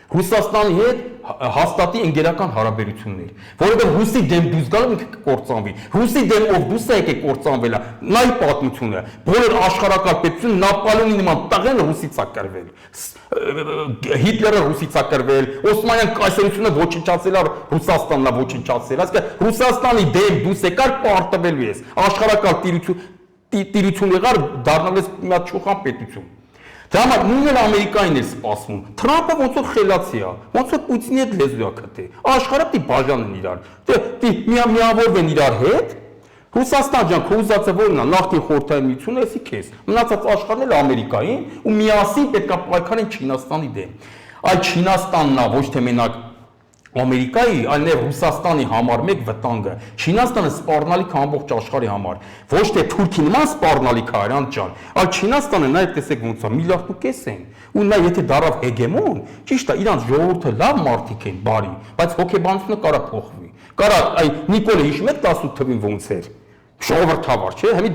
Ռուսաստանի հետ հաստատի ընկերական հարաբերություններ, որովհետև ռուսի դեմ դուրս գալու ինքը կկործանվի, ռուսի դեմ ով դուրս է եկել կործանվել է, նայ պատմությունը, բոլոր աշխարհակարգ պետություն Նապոլեոնի նման տղեն ռուսից է կրվել, Հիտլերը ռուսից է կրվել, Օսմանյան կայսրությունը ոչնչացել է Ռուսաստանն է ոչնչացել, այսինքն Ռուսաստանի դեմ դուրս եկար պարտվելու ես, աշխարհակարգ տիրություն եղար դառնալ ես մի հատ չուխան պետություն Դա համար նույնն էլ Ամերիկային էր սպասվում։ Թրամփը ոնց որ խելացի է, ոնց որ Պուտինի հետ լեզու է քթի։ Աշխարհը պիտի բաժանեն իրար։ Դե միավորվեն իրար հետ։ Ռուսաստան ջան, քո ուզածը ո՞րն է, նախկին խորհրդային միությունը, էսի քեզ։ Մնացած աշխարհն էլ Ամերիկային ու միասին պետք է պայքարեն Չինաստանի դեմ։ Այդ Չինաստանն է ոչ թե մենակ Ամերիկայի, այլ նաև Ռուսաստանի համար մեկ վտանգը։ Չինաստանը սպառնալիք է ամբողջ աշխարհի համար։ Ոչ թե Թուրքի նման սպառնալիք է Իրանց ջան, այլ Չինաստանը նայեք տեսեք ոնց է, միլիարդ ու կես են։ Ու նա եթե դարավ հեգեմոն, ճիշտ է, իրանց ժողովուրդը լավ մարդիկ են, բարի, բայց հոգեբանությունը կարա փոխվի։ Կարա այ Նիկոլը հիշում եք 18 թվին ոնց էր։ Ժողովրդավար, չէ՞, հիմի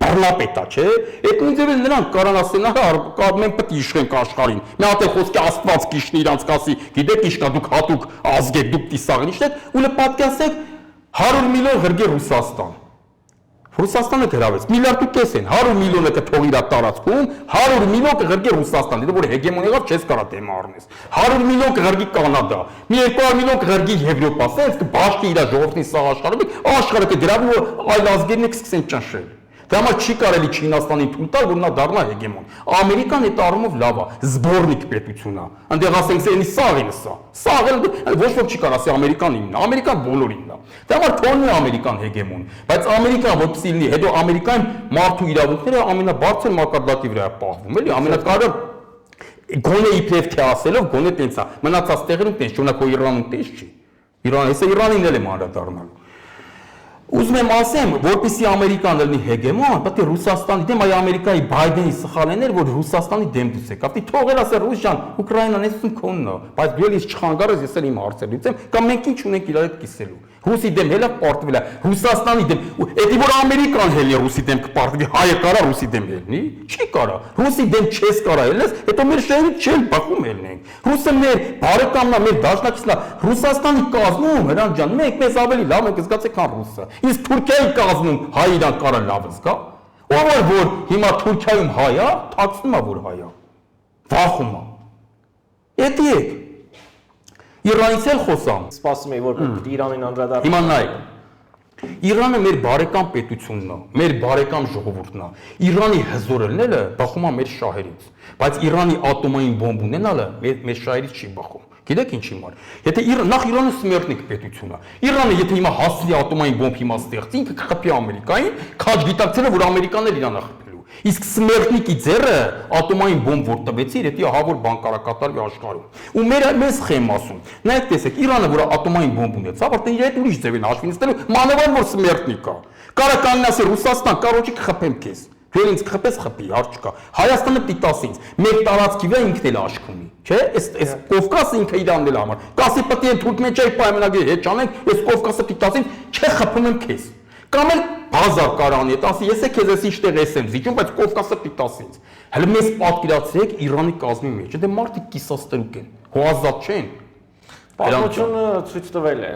Պարլապետա, չէ՞։ Այդ նույնպես նրանք կարան ասեն, ահա, մենք պետք է իշխենք աշխարհին։ Մի հատ է խոսքի Աստված կիշխնի իրանց կասի, գիտեք ինչ կա, դուք հատուկ ազգ եք, դուք տիսաղն իշտեք, ու պատկասեք 100 միլիոն ղրգե Ռուսաստան։ Ռուսաստանը գրավեց միլիարդ ու կես են 100 միլիոնը կթողի իր տարածքում 100 միլիոն կղրկի Ռուսաստան դիտո որ հեգեմոն եղավ չես կարա դեմը առնես 100 միլիոն կղրկի Կանադա մի 200 միլիոն կղրկի Եվրոպա ասես կբաշխի իր ժողովրդի սաղ աշխարհը կգրավի ու այլ ազգերն կսկսեն ճնշել Դա համար չի կարելի Չինաստանին թույլ տալ, որ նա դառնա հեգեմոն։ Ամերիկան այդ առումով լավ է, զբորնիկ պետություն է։ Այնտեղ ասենք սա սաղին է սա։ Սաղը ոչ ոք չի կարող ասի Ամերիկանին, Ամերիկան բոլորինն է։ Դա համար թողնի Ամերիկան հեգեմոն, բայց Ամերիկան որպեսզի լինի, հետո Ամերիկայում մարդու իրավունքները ամենաբարձր մակարդակի վրա է պահվում, էլի, ամենակարևոր գոնե իբրև թե ասելով, գոնե տենց է։ Մնացած տեղերում տենց չի, ունակ Իրանում տենց չի։ Իրանը, հեսա Իրանին էլ է անդրադառնալու։ Ուզում եմ ասեմ, որպեսզի Ամերիկան լինի հեգեմոն, պետք է Ռուսաստանի դեմ այ Ամերիկայի Բայդենի սխալն էր, որ Ռուսաստանի դեմ դուս եկավ։ Դի թողել ասա Ռուսիան, Ուկրաինան էսում քոնն է, բայց դու էլ ես չխանգարես, ես էլ իմ հարցեր լուծեմ, կամ մենք ինչ ունենք իրար հետ կիսելու։ Ռուսի դեմ հելա պարտվել է, Ռուսաստանի դեմ, էդի որ Ամերիկան հելի Ռուսի դեմ կպարտվի, հայը կարա Ռուսի դեմ ելնի, չի կարա։ Ռուսի դեմ չես կարա ելնես, հետո մեր շահերից չեն բախում ելնենք։ Ռուսը մեր բարեկամն է, մեր դաշնակիցն է, Ռուսաստանի կազմում, Հրանտ ջան, մենք մեզ ավելի լավ ենք զգացել, քան Ռուսը։ Իսկ Թուրքիայի կազմում հայ իրան կարա լավ զգա։ Ով որ հիմա Թուրքիայում հայ է, թաքցնում է որ հայ է։ Վախում է։ Էդի է։ Իրանից էլ խոսամ։ Սպասում եի, որ պետք է Իրանին անդրադառնալ։ Հիմա նայեք։ Իրանը մեր բարեկամ պետությունն է, մեր բարեկամ ժողովուրդն է։ Իրանի հզոր ելնելը բախում է մեր շահերից, բայց Իրանի ատոմային բոմբ ունենալը մեր շահերից չի բախում։ Գիտեք ինչ հիմար։ Եթե նախ Իրանը սմերտնիկ պետություն է։ Իրանը եթե հիմա հասցնի ատոմային բոմբ հիմա ստեղծի, ինքը կխփի Ամերիկային, քաջ գիտակցելով որ Ամերիկանն էլ իրան է խփելու։ Իսկ սմերտնիկի ձեռը ատոմային բոմբ որ տվեցի, եթե ահավոր բան կարա կատարվի աշխարհում։ Ու մեզ խեմ ասում։ Նայեք տեսեք, Իրանը որ ատոմային բոմբ ունեցավ, արդեն իր հետ ուրիշ ձև են հաշվի նստելու, մանավանդ որ սմերտնիկ է։ Կարա կաննասի Ռուսաստան, կարոջի կխփեմ քեզ։ Դու ինձ կխփես խփի, հարց չկա։ Հայաստանը պիտի տաս ինձ։ Մեր տարածքի վրա ինքն էլ աշխունի, չէ՞։ Այս Կովկասը ինքը իրանն էլ համար։ Կասի պետք է Թուրքմենչայի պայմանագրի հետ ճանենք, այս Կովկասը պիտի տաս ինձ, չէ խփում եմ քեզ։ Կամ էլ բազար կարանի է, ասի ես քեզ էս ինչտեղ եմ զիջում, բայց Կովկասը պիտի տաս ինձ։ Հələ մեզ պատկերացրեք Իրանի կազմի մեջ, դե մարդիկ կիսաստրուկ են, հոազատ չեն։ Պատմությունը ցույց տվել է,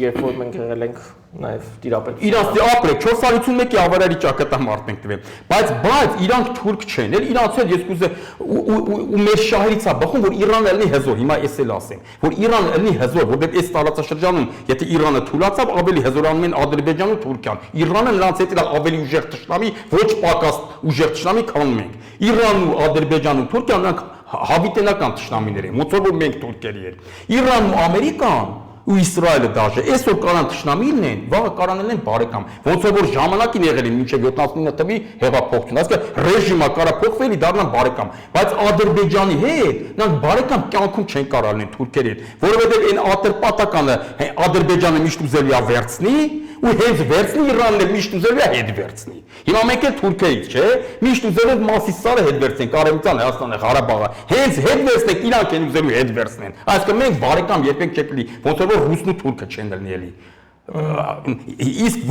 երբ որ մենք եղել ենք նաև տիրապետություն։ Իրանց ապրեք 451-ի ավարարի ճակատամարտ ենք տվել, բայց իրանք թուրք չեն, էլ իրանց էլ ես կուզե ու մեր շահերից է բխում, որ Իրանը լինի հզոր, հիմա էս էլ ասեմ, որ Իրանը լինի հզոր, որովհետև այս տարածաշրջանում, եթե Իրանը թուլացավ, ավելի հզորանում են Ադրբեջանն ու Թուրքիան։ Իրանը նրանց հետ ավելի ուժեղ թշնամի, ոչ պակաս ուժեղ թշնամի, քան մենք։ Իրանն ու Ադրբեջանն ու Թուրքիան նրանք հավիտենական թշնամիներ են, ոնց որ մենք թուրքերի ենք։ Իրանն ու Ամերիկան ու Իսրայելը դաժե, այսօր կարան թշնամի լինեն, վաղը կարան լինեն բարեկամ։ Ոնց որ ժամանակին եղել են մինչև 79 թվականի հեղափոխություն, այսինքն ռեժիմը կարա փոխվելի դառնան բարեկամ, բայց Ադրբեջանի հետ նրանք բարեկամ կյանքում չեն կարող լինել թուրքերի հետ, որովհետև այն ատրպատականը Ադրբեջանը միշտ ուզելի է վերցնի ու հենց վերցնի Իրանն էլ միշտ ուզելի է հետ վերցնի։ Հիմա մենք էլ Թուրքիայից, չէ՞, միշտ ուզել են Մասիսարը հետ վերցնենք, Արևմտյան Հայաստանը, Ղարաբաղը, հենց հետ վերցնենք, իրանք են ուզելու հետ վերցնեն։ Այսինքն մենք բարեկամ երբեք չենք լինի, ոնց որ ռուսն ու թուրքը չեն լինի էլի։ Իսկ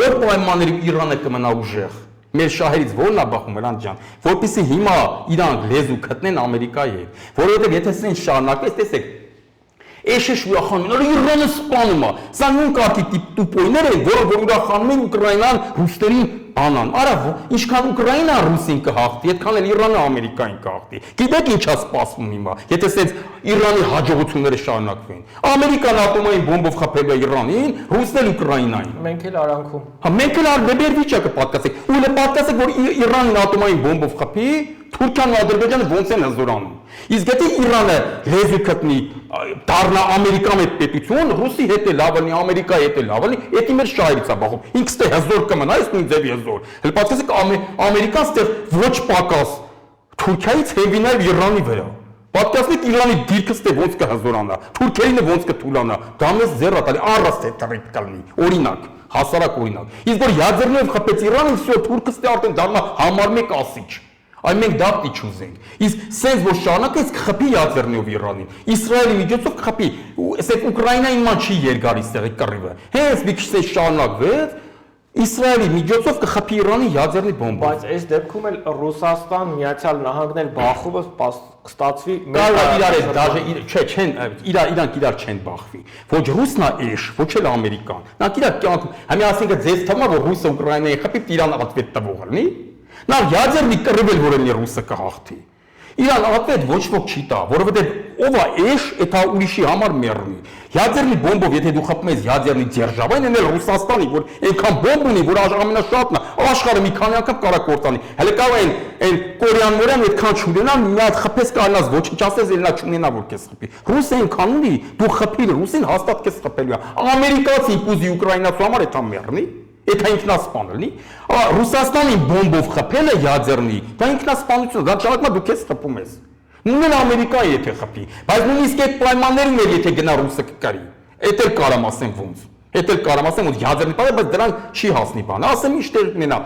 որ պայմաններում Իրանը կմնա ուժեղ։ Մեր շահերից ո՞րն է բախում Հրանտ ջան, որպեսզի հիմա իրանք լեզու գտնեն Ամերիկայի հետ, որովհետև եթե սեն շարունակվես, տեսեք, Էշեշ ուրախանում են, Իրանը սպանում է։ Սա նույն կարգի տուպոյներ են, որ ուրախանում են Ուկրաինան ռուսներին բանան։ Արա, ինչքան Ուկրաինան ռուսին կհաղթի, այդքան էլ Իրանը Ամերիկային կհաղթի։ Գիտեք ինչա սպասվում հիմա, եթե սենց Իրանի հաջողությունները շարունակվեն։ Ամերիկան ատոմային բոմբով խփել է Իրանին, ռուսն էլ Ուկրաինային։ Մենք էլ արանքում։ Հա, մենք էլ մեր վիճակը պատկասեք։ Ու էլ պատկասեք, որ Իրանին ատոմային բոմբով խփի, Թուրքիան ու Ադրբեջանը ոնց են հզորանում։ Իսկ եթե Իրանը լեզու գտնի դառնա Ամերիկան հետ պետություն, Ռուսի հետ է լավ լինի, Ամերիկայի հետ է լավ լինի, դա մեր շահերից է բախում։ Ինքս թե հզոր կմնա, այս նույն ձևի հզոր։ Հələ պատկասեք Ամերիկան ստեղ ոչ պակաս Թուրքիայից հենվինա Իրանի վրա։ Պատկասեք Իրանի դիրքը ստեղ ոնց կհզորանա, Թուրքիայինը ոնց կթուլանա։ Դա մեզ ձեռ է տալի առաստ է տրիպ կլինի։ Օրինակ, հասարակ օրինակ։ Իսկ որ յադրներով խփեց Իրանը, всё թուրքը ստեղ արդեն դառնա համար 1 ասիչ։ Այ մենք դա պիտի չուզենք։ Իսկ սենց որ շարունակեց կխփի յադրներով Իրանին։ Իսրայելի միջոցով կխփի, ասեք Ուկրաինային ման չի երկար իստեղի կռիվը։ Հենց մի քիչ շարունակվեց, Իսրայելի միջոցով կխփի Իրանի ядерный բոմբով։ Բայց այս դեպքում էլ Ռուսաստան, Միացյալ Նահանգներ, Բախումը կստացվի իրար է դաժե չէ, չեն իրանք իրար չեն բախվի։ Ոչ ռուսնա էշ, ոչ էլ ամերիկան։ Նրանք իրար կյանքում, համի ասենք ձեզ թվում է, որ Ռուսը Ուկրաինայի խփի Իրանը ատվետ տվող լինի։ Նա ядерный կռիվ էլ որ լինի Ռուսը կհաղթի։ Իրան ատվետ ոչ ոք չի տա, որովհետև ով է էշ, դա ուրիշի համար մեռնի։ Ядерный բոմբով, եթե դու խփում ես ядерный դերժավ, այն էլ Ռուսաստանի, որ այնքան բոմբ ունի, որ ամենաշատն է, աշխարհը մի քանի անգամ կարող կորտանի։ Հələ կարող են այն կորեան մորյան այդքան չունենա, մի հատ խփես կարնաս ոչնչացես, ելնա չունենա որ քեզ խփի։ Ռուսը այնքան ունի, դու խփիր ռուսին հաստատ քեզ խփելու է։ Ամերիկացին կուզի ուկրաինացու համար դա մեռնի։ Դա ինքնասպան լինի։ Ռուսաստանի բոմբով խփելը ядерный, դա ինքնասպանություն է, դա ճակատը դու քեզ խփում ես։ Նույնն Ամերիկայի եթե խփի, բայց նույնիսկ այդ պայմաններում էլ եթե գնա ռուսը կկարի, այդ էլ կարամ ասեմ ոնց։ Այդ էլ կարամ ասեմ ոնց ядерный բան, բայց դրան չի հասնի բան։ Ասեմ ինչ տեղ ունենա։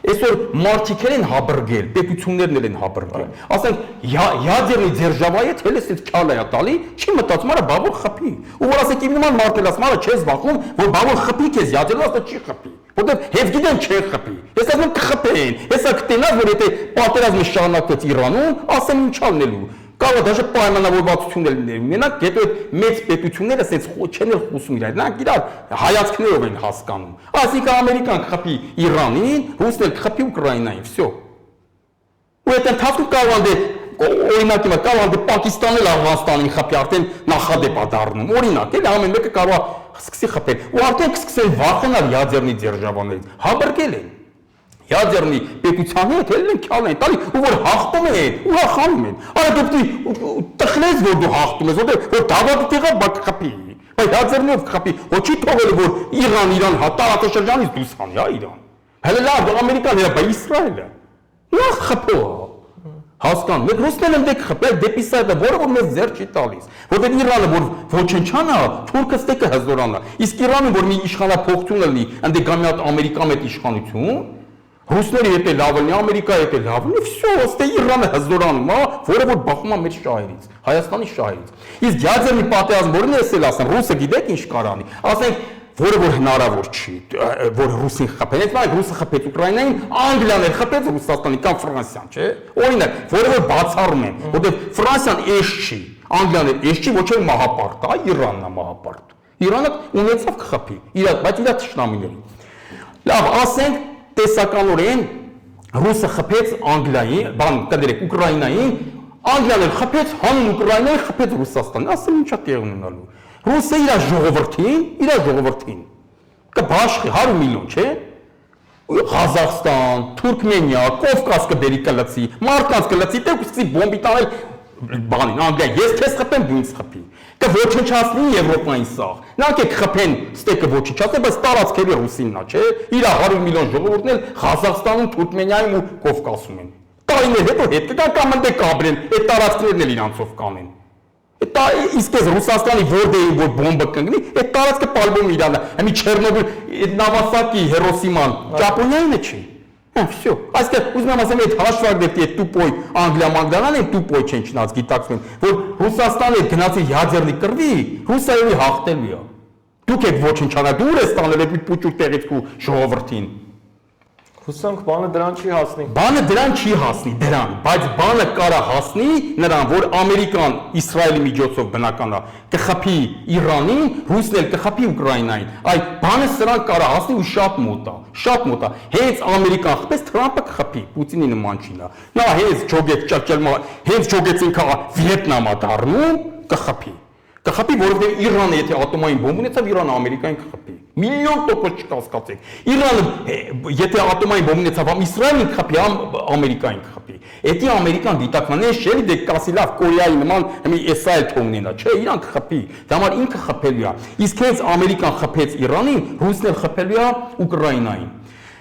Այսօր մարտիկեր են հաբրգել, պետություններն են հաբրգել։ Ասենք ядерный դերժավայը թելես այդ քալայա տալի, չի մտածում արա բավոր խփի։ Ու որ ասեք իմ նման մարտել ասում արա չես վախում, որ բավոր խփի քեզ ядерный ասա չի խփի։ Որտեղ հեվ գիտեն չեն խփի։ Ես ասում եմ կխփեն։ Հեսա կտենաս որ եթե պատերազմը շարունակվեց Իրանում, ասեմ ինչ անելու։ Կարող դաժե պայմանավորվածություններ ունենանք, եթե այդ մեծ պետությունները ասենց չեն էլ խոսում իրար, նրանք իրար հայացքներով են հասկանում։ Այսինքն Ամերիկան կխփի Իրանին, Ռուսն էլ կխփի Ուկրաինային, всё։ Ու այդ ընթացքում կարող է օրինակ իմը կարող է Պակիստանն էլ Աֆղանստանին խփի, արդեն նախադեպ է դառնում։ Օրինակ, էլ ամեն մեկը կարող է սկսի խփել։ Ու արդեն կսկսեն վախենալ ядерный դերժավաներից։ Հաբրկել են։ Ядерный պետության հետ էլ են քալ են տալի, ու որ հաղթում են, ու հաղթում են։ Արա դու տխնես որ դու հաղթում ես, որ դավադի տեղը բակ խփի։ Բայց ядерный-ով խփի, ոչ չի թողել որ Իրան տարածաշրջանից դուրս հանի, հա Իրան։ Հələ լավ, Ամերիկան հա, բայց Իսրայելը։ Նա խփո։ Հասկանում, մենք ռուսներն են դեպի խփել դեպի սայդը, որը որ մեզ ձեռ չի տալիս։ Որտեղ Իրանը որ ոչնչանա, թուրքը ստեկը հզորանա։ Իսկ Իրանը որ մի իշխանափոխություն լինի, այնտեղ գա մի հատ Ամերիկա մեծ իշխանություն, ռուսների հետ է լավ լինի, Ամերիկայի հետ է լավ լինի, всё, ըստ Իրանը հզորանում է, որը որ բախում է մեր շահերից, Հայաստանի շահերից։ Իսկ ядерный պատերազմ որն է ասել ասեմ, ռուսը գիտեք ինչ կարանի, ասենք որը որ հնարավոր չի, որ ռուսին խփեն, այդ բանը ռուսը խփեց Ուկրաինային, Անգլիան էլ խփեց Ռուսաստանին կամ Ֆրանսիան, չէ՞։ Օրինակ, որը որ բացառում են, որտեղ Ֆրանսիան էշ չի, Անգլիան էլ էշ չի, ոչ էլ մահապարտ, այ Իրանն է մահապարտ։ Իրանը ունեցավ կխփի, բայց իր թշնամիներին։ Լավ, ասենք տեսականորեն ռուսը խփեց Անգլիային, բան կներեք Ուկրաինային, Անգլիան էլ խփեց հանուն Ուկրաինայի խփեց Ռուսաստանին, ասեմ ինչա տեղ ունենալու։ Ռուսը իր ժողովրդին կբաշխի 100 միլիոն, չէ՞։ Ղազախստան, Թուրքմենիա, Կովկաս կբերի կլացի, մարդկանց կլացի, դե կսկսի բոմբի տալ բանին, Անգլիա, ես քեզ խփեմ, դու ինձ խփի։ Կոչնչացնի Եվրոպային սաղ։ Նրանք կխփեն ստեկը ոչնչացնեն, բայց տարածքերի ռուսինն է, չէ՞։ Իր 100 միլիոն ժողովուրդն էլ Ղազախստանում, Թուրքմենիայում ու Կովկասում են։ Տարիներ հետո հետ կգան կամ ընդ կաբրեն, այդ տարածքներն էլ իրանցով կանեն։ Դա իսկ էս Ռուսաստանի որտեղի որ բոմբը կընկնի, այդ տարածքը պալբոմ Իրանը, համի Չեռնոբիլ, այդ Նավասակի, Հիրոսիման, Ճապոնիայինը չի։ Всё։ Այստեղ ուզում եմ ասեմ այդ հաշվարկների այդ տուպոյ Անգլիա-Մանգլիան են տուպոյ չեն չնած գիտակցում, որ Ռուսաստանը գնացի ядерный կռվի, Ռուսիայի հաղթելու է։ Դուք եք ոչնչանա, դու ես տանել այդ պուճուր տեղից ու ժողովրդին։ Հուսանք բանը դրան չի հասնի։ Բանը դրան չի հասնի, բայց բանը կարա հասնի նրան, որ Ամերիկան Իսրայելի միջոցով բնական է կխփի Իրանին, Ռուսն էլ կխփի Ուկրաինային։ Այդ բանը սրան կարա հասնի ու շատ մոտ է։ Հենց Ամերիկան խփեց Թրամփը կխփի, Պուտինի նման չի նա։ Նա հենց ջոգեց ճակճալմա, հենց ջոգեցին կա Վիետնամա դառնում կխփի։ Կխփի, որովհետև Իրանը եթե ատոմային բոմբ ունեցավ, Իրանը Ամերիկային կխփի։ Միլիոն տոկոս չկասկածեք։ Իրանը եթե ատոմային բոմբ ունեցավ, համ Իսրայելին կխփի, համ Ամերիկային կխփի։ Էդի Ամերիկան դիտակմանն է, շելի դե կասի լավ Կորեայի նման մի էսայել թողնենա, չէ, Իրան կխփի։ Դա համար ինքը խփելու է։ Իսկ հենց Ամերիկան խփեց Իրանին, Ռուսն էլ խփելու է Ուկրաինային։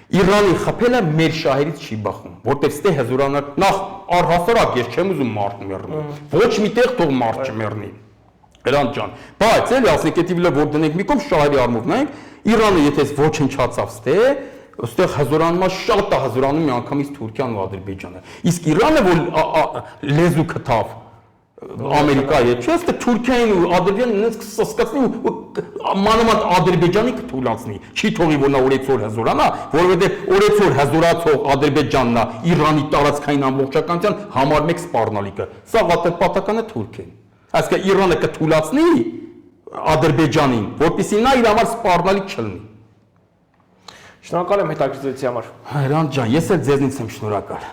Իրանի խփելը մեր շահերից չի բախում, որտեղ ստե հզորանա նախ առհասարակ ես չեմ ուզում մարդ մեռնի։ Ոչ միտեղ թող մարդ չմեռնի։ Հրանտ ջան, բայց էլի ասենք էդի վրա որ դնենք մի կողմ շահերի առումով նայենք, Իրանը եթե ոչնչացավ ստե, այստեղ հզորանում է շատ է հզորանում մի անգամից Թուրքիան ու Ադրբեջանը։ Իսկ Իրանը որ լեզու քթավ, Ամերիկայի հետ, չէ՞, թե Թուրքիային ու Ադրբեջանը նենց կսկացնի ու մանավանդ Ադրբեջանի կթուլացնի։ Չի թողի որ նա օրեցօր հզորանա, որովհետև օրեցօր հզորացող Ադրբեջանն է Իրանի տարածքային ամբողջականության համար 1 սպառնալիքը։ Սա պատականը Թուրքիան։ Այսինքն Իրանը կթուլացնի Ադրբեջանին, որպեսզի նա իր համար սպառնալիք չլինի։ Շնորհակալ եմ հետաքրքրության համար։ Հրանտ ջան, ես էլ ձեզնից եմ շնորհակալ։